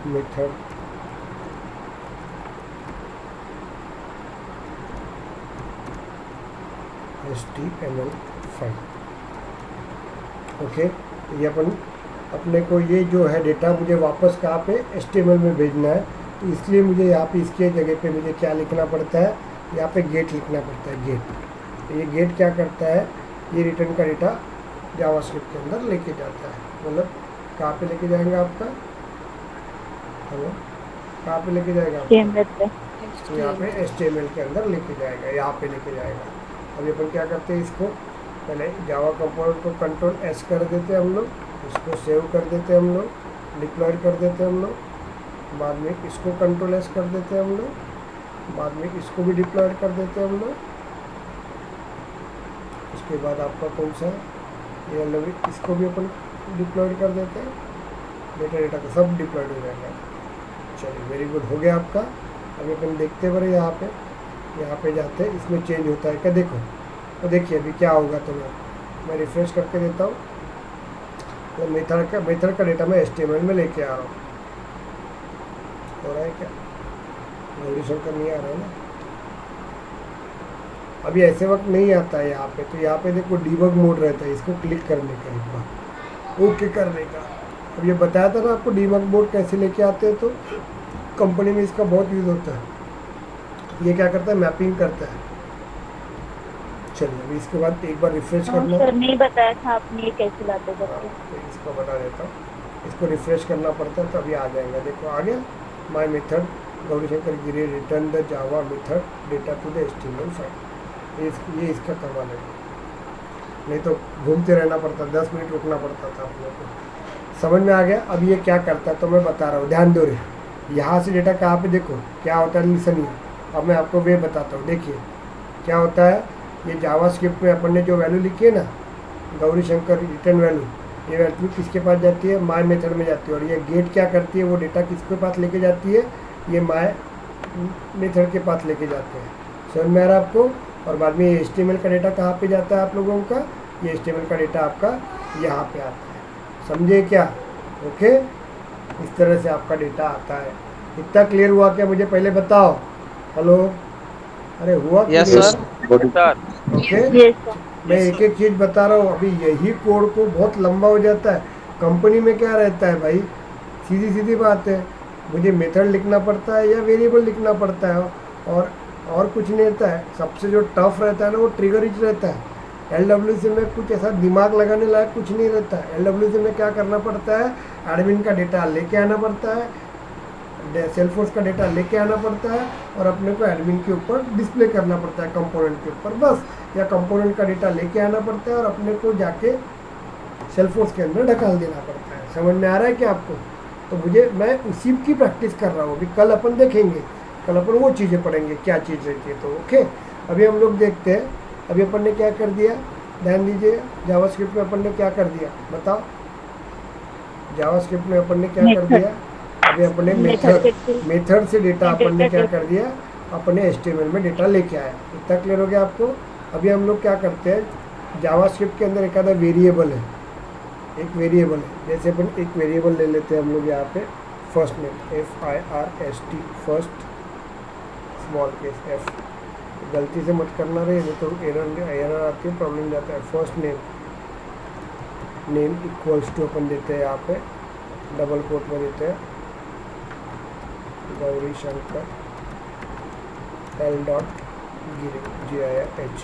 मेथड HTML5। ओके, ये अपन अपने को ये जो है डेटा मुझे वापस कहाँ पे HTML में भेजना है, तो इसलिए मुझे यहाँ पे इसके जगह पे मुझे क्या लिखना पड़ता है, यहाँ पे गेट लिखना पड़ता है, गेट। तो ये गेट क्या करता है, ये रिटर्न का डेटा जावास्क्रिप्ट के अंदर लेके जाता है। मतलब कहाँ पे लेके जाएंगे आपका, हेलो, कहाँ पे लेके जाएगा आपका? तो यहाँ पे HTML के अंदर लेके जाएगा, यहाँ पे लेके जाएगा। अभी अपन क्या करते हैं, इसको पहले जावा कंपोनेंट को कंट्रोल S कर देते हैं हम लोग, इसको सेव कर देते हैं हम लोग, डिप्लॉय कर देते हैं हम लोग, बाद में इसको कंट्रोल S कर देते हैं हम लोग, बाद में इसको भी डिप्लॉय कर देते हैं हम लोग। उसके बाद आपका कौन सा ये अलग, इसको भी अपन डिप्लॉय कर देते हैं, डेटा का सब डिप्लॉयड हो जाएगा। चलिए, वेरी गुड, हो गया आपका। अभी अपन देखते बड़े यहाँ पे जाते हैं, इसमें चेंज होता है क्या, देखो तो देखिए अभी क्या होगा। तो मैं रिफ्रेश करके देता हूँ, तो मेथड का डेटा मैं HTML में लेके आ रहा हूँ। हो रहा है क्या, रेवोल्यूशन का नहीं आ रहा है ना, अभी ऐसे वक्त नहीं आता है यहाँ पे। तो यहाँ पे देखो डीबग मोड रहता है, इसको क्लिक करने का, एक बार ओके करने का। अब ये बताया था ना आपको डीबग मोड कैसे लेके आते हैं, तो कंपनी में इसका बहुत यूज़ होता है। ये क्या करता है, मैपिंग करता है। चलिए, अभी इसके बाद एक बार रिफ्रेश करना, सर नहीं बताया था आपने ये कैसे लाते हाँ, करके। तो इसको बता देता हूँ। इसको रिफ्रेश करना पड़ता है, तो अभी आ जाएगा। देखो आ गया, my method Gaurishankar Giri return the Java method data to the HTML file. ये इसका कमाल है, नहीं तो घूमते रहना पड़ता, 10 मिनट रुकना पड़ता था आप लोगों को। समझ में आ गया? अब ये क्या करता है तो मैं बता रहा हूँ, ध्यान दो रे। यहाँ से डेटा कहाँ पे देखो क्या होता है, लिसन। अब मैं आपको वे बताता हूँ। देखिए क्या होता है, ये जावास्क्रिप्ट में अपन ने जो वैल्यू लिखी है ना, गौरीशंकर रिटर्न वैल्यू, ये वैल्यू किसके पास जाती है, माय मेथड में जाती है। और ये गेट क्या करती है, वो डेटा किसके पास लेके जाती है, ये माय मेथड के पास लेके जाते हैं। समझ में आ रहा है आपको? और बाद में ये एचटीएमएल का डेटा कहाँ पे जाता है आप लोगों का, ये एचटीएमएल का डेटा आपका यहाँ पे आता है। समझे क्या? ओके, इस तरह से आपका डेटा आता है। इतना क्लियर हुआ क्या, मुझे पहले बताओ। हेलो, अरे हुआ Yes, clear? sir. Okay, yes sir. मैं एक एक चीज़ बता रहा हूँ। अभी यही कोड को बहुत लंबा हो जाता है। कंपनी में क्या रहता है भाई, सीधी सीधी बात है, मुझे मेथड लिखना पड़ता है या वेरिएबल लिखना पड़ता है, और कुछ नहीं रहता है। सबसे जो टफ रहता है ना, वो ट्रिगरिज रहता है। एलडब्ल्यूसी में कुछ ऐसा दिमाग लगाने लायक कुछ नहीं रहता है। एलडब्ल्यूसी में क्या करना पड़ता है, एडमिन का डेटा लेके आना पड़ता है, सेल्फोर्स का डेटा लेके आना पड़ता है, और अपने को एडमिन के ऊपर डिस्प्ले करना पड़ता है, कंपोनेंट के ऊपर बस। या कंपोनेंट का डेटा लेके आना पड़ता है और अपने को जाके सेल्फोर्स के अंदर ढकाल देना पड़ता है। समझ में आ रहा है क्या आपको? तो मैं उसी की प्रैक्टिस कर रहा हूँ। अभी कल अपन देखेंगे, कल अपन वो चीज़ें पढ़ेंगे क्या चीज़ रहती है। तो ओके, अभी हम लोग देखते हैं। अभी अपन ने क्या कर दिया, ध्यान दीजिए। जावास्क्रिप्ट में अपन ने क्या कर दिया बताओ, जावास्क्रिप्ट में अपन ने क्या कर दिया, अभी अपने मेथड से डेटा अपन ने क्या कर दिया, अपने एचटीएमएल में डेटा लेके आया। इतना क्लियर हो गया आपको? अभी हम लोग क्या करते हैं, जावास्क्रिप्ट के अंदर एक आधा वेरिएबल है, एक वेरिएबल है। जैसे अपन एक वेरिएबल ले लेते हैं हम लोग यहाँ पे, first name FIRST, first small case F, गलती से मत करना रहे, नहीं तो एरर आती है, प्रॉब्लम जाता है। फर्स्ट नेम इक्वल्स टू अपन देते हैं यहाँ पे, डबल कोट में देते हैं गौरीशंकर L.गिरी GIRH,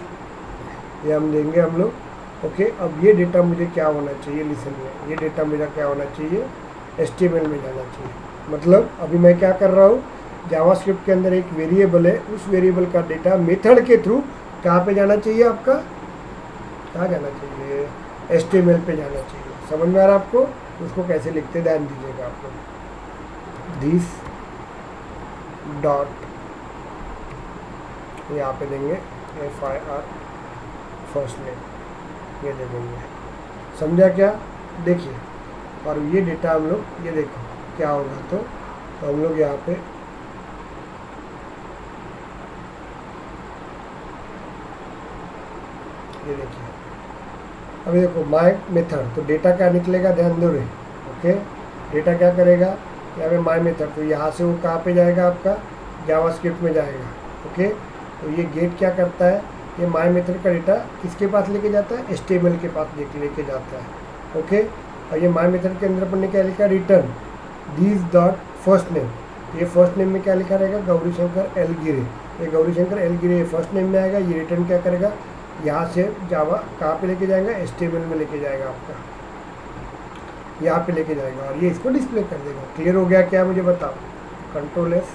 ये हम देंगे हम लोग। ओके, अब ये डेटा मुझे क्या होना चाहिए, लिसन में ये डेटा मुझे क्या होना चाहिए, HTML में जाना चाहिए। मतलब अभी मैं क्या कर रहा हूँ, जावास्क्रिप्ट के अंदर एक वेरिएबल है, उस वेरिएबल का डेटा मेथड के थ्रू कहाँ पे जाना चाहिए, आपका कहाँ जाना चाहिए, HTML पे जाना चाहिए। समझ में आ रहा है आपको? उसको कैसे लिखते, ध्यान दीजिएगा आप लोग। दिस डॉट यहाँ पे देंगे FIR फर्स्ट नेम, ये दे देंगे। समझा क्या? देखिए, और ये डेटा हम लोग, ये देखो क्या होगा, तो हम लोग यहाँ पे ये देखिए, अभी देखो माय मेथड, तो डेटा क्या निकलेगा, ध्यान दो रे। ओके, डेटा क्या करेगा, यहाँ पे माय मेथड, तो यहाँ से वो कहाँ पे जाएगा, आपका जावास्क्रिप्ट में जाएगा। ओके, तो ये गेट क्या करता है, ये माय मेथड का डेटा किसके पास लेके जाता है, HTML के पास लेके जाता है। ओके, और ये माय मेथड के अंदर अपन ने क्या लिखा, return this dot first name, ये फर्स्ट नेम में क्या लिखा रहेगा, गौरीशंकर L गिरे, ये गौरीशंकर L गिरे फर्स्ट नेम में आएगा। ये रिटर्न क्या करेगा, यहाँ से जावा कहाँ पे लेके जाएगा, HTML में लेके जाएगा, आपका यहाँ पे लेके जाएगा, और ये इसको डिस्प्ले कर देगा। क्लियर हो गया क्या, मुझे बताओ। Control S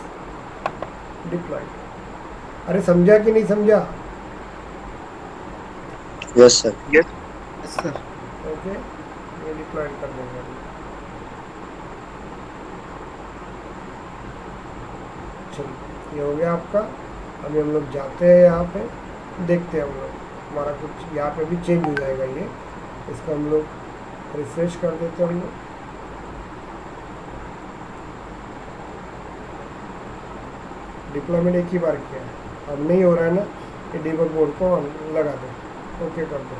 deploy. अरे समझा कि नहीं समझा? Yes sir. ओके, ये डिप्लॉय कर देंगे अभी। चलिए, ये हो गया आपका। अभी हम लोग जाते हैं यहाँ पे, देखते हैं हम लोग, हमारा कुछ यहाँ पे भी चेंज हो जाएगा। ये इसको हम लोग रिफ्रेश कर देते हैं हम लोग। डिप्लॉयमेंट एक ही बार किया है, अब नहीं हो रहा है ना, ये डीबग बोर्ड को लगा दो, ओके कर दो,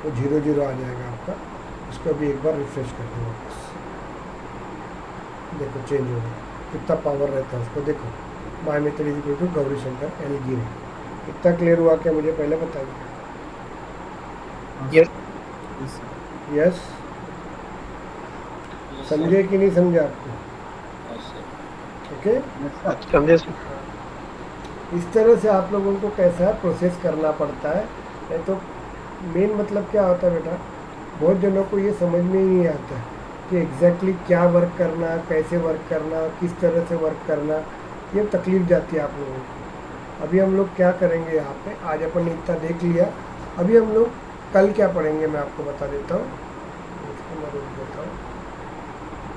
तो 0 आ जाएगा आपका। इसको भी एक बार रिफ्रेश कर दो वापस, देखो चेंज हो गया, कितना पावर रहता है उसको। देखो my method is equal to Gaurishankar L Giri. कितना क्लियर हुआ क्या, मुझे पहले बताइए। यस, समझे कि नहीं समझे आपको? ओके, समझे। इस तरह से आप लोगों को कैसा प्रोसेस करना पड़ता है। नहीं तो मेन मतलब क्या होता है बेटा, बहुत जनों को ये समझ में ही नहीं आता है। कि एग्जैक्टली क्या वर्क करना, कैसे वर्क करना, किस तरह से वर्क करना, ये तकलीफ जाती है आप लोगों को। अभी हम लोग क्या करेंगे यहाँ पे, आज अपन ने इतना देख लिया, अभी हम लोग कल क्या पढ़ेंगे मैं आपको बता देता हूँ, इसको मैं रोक देता हूँ।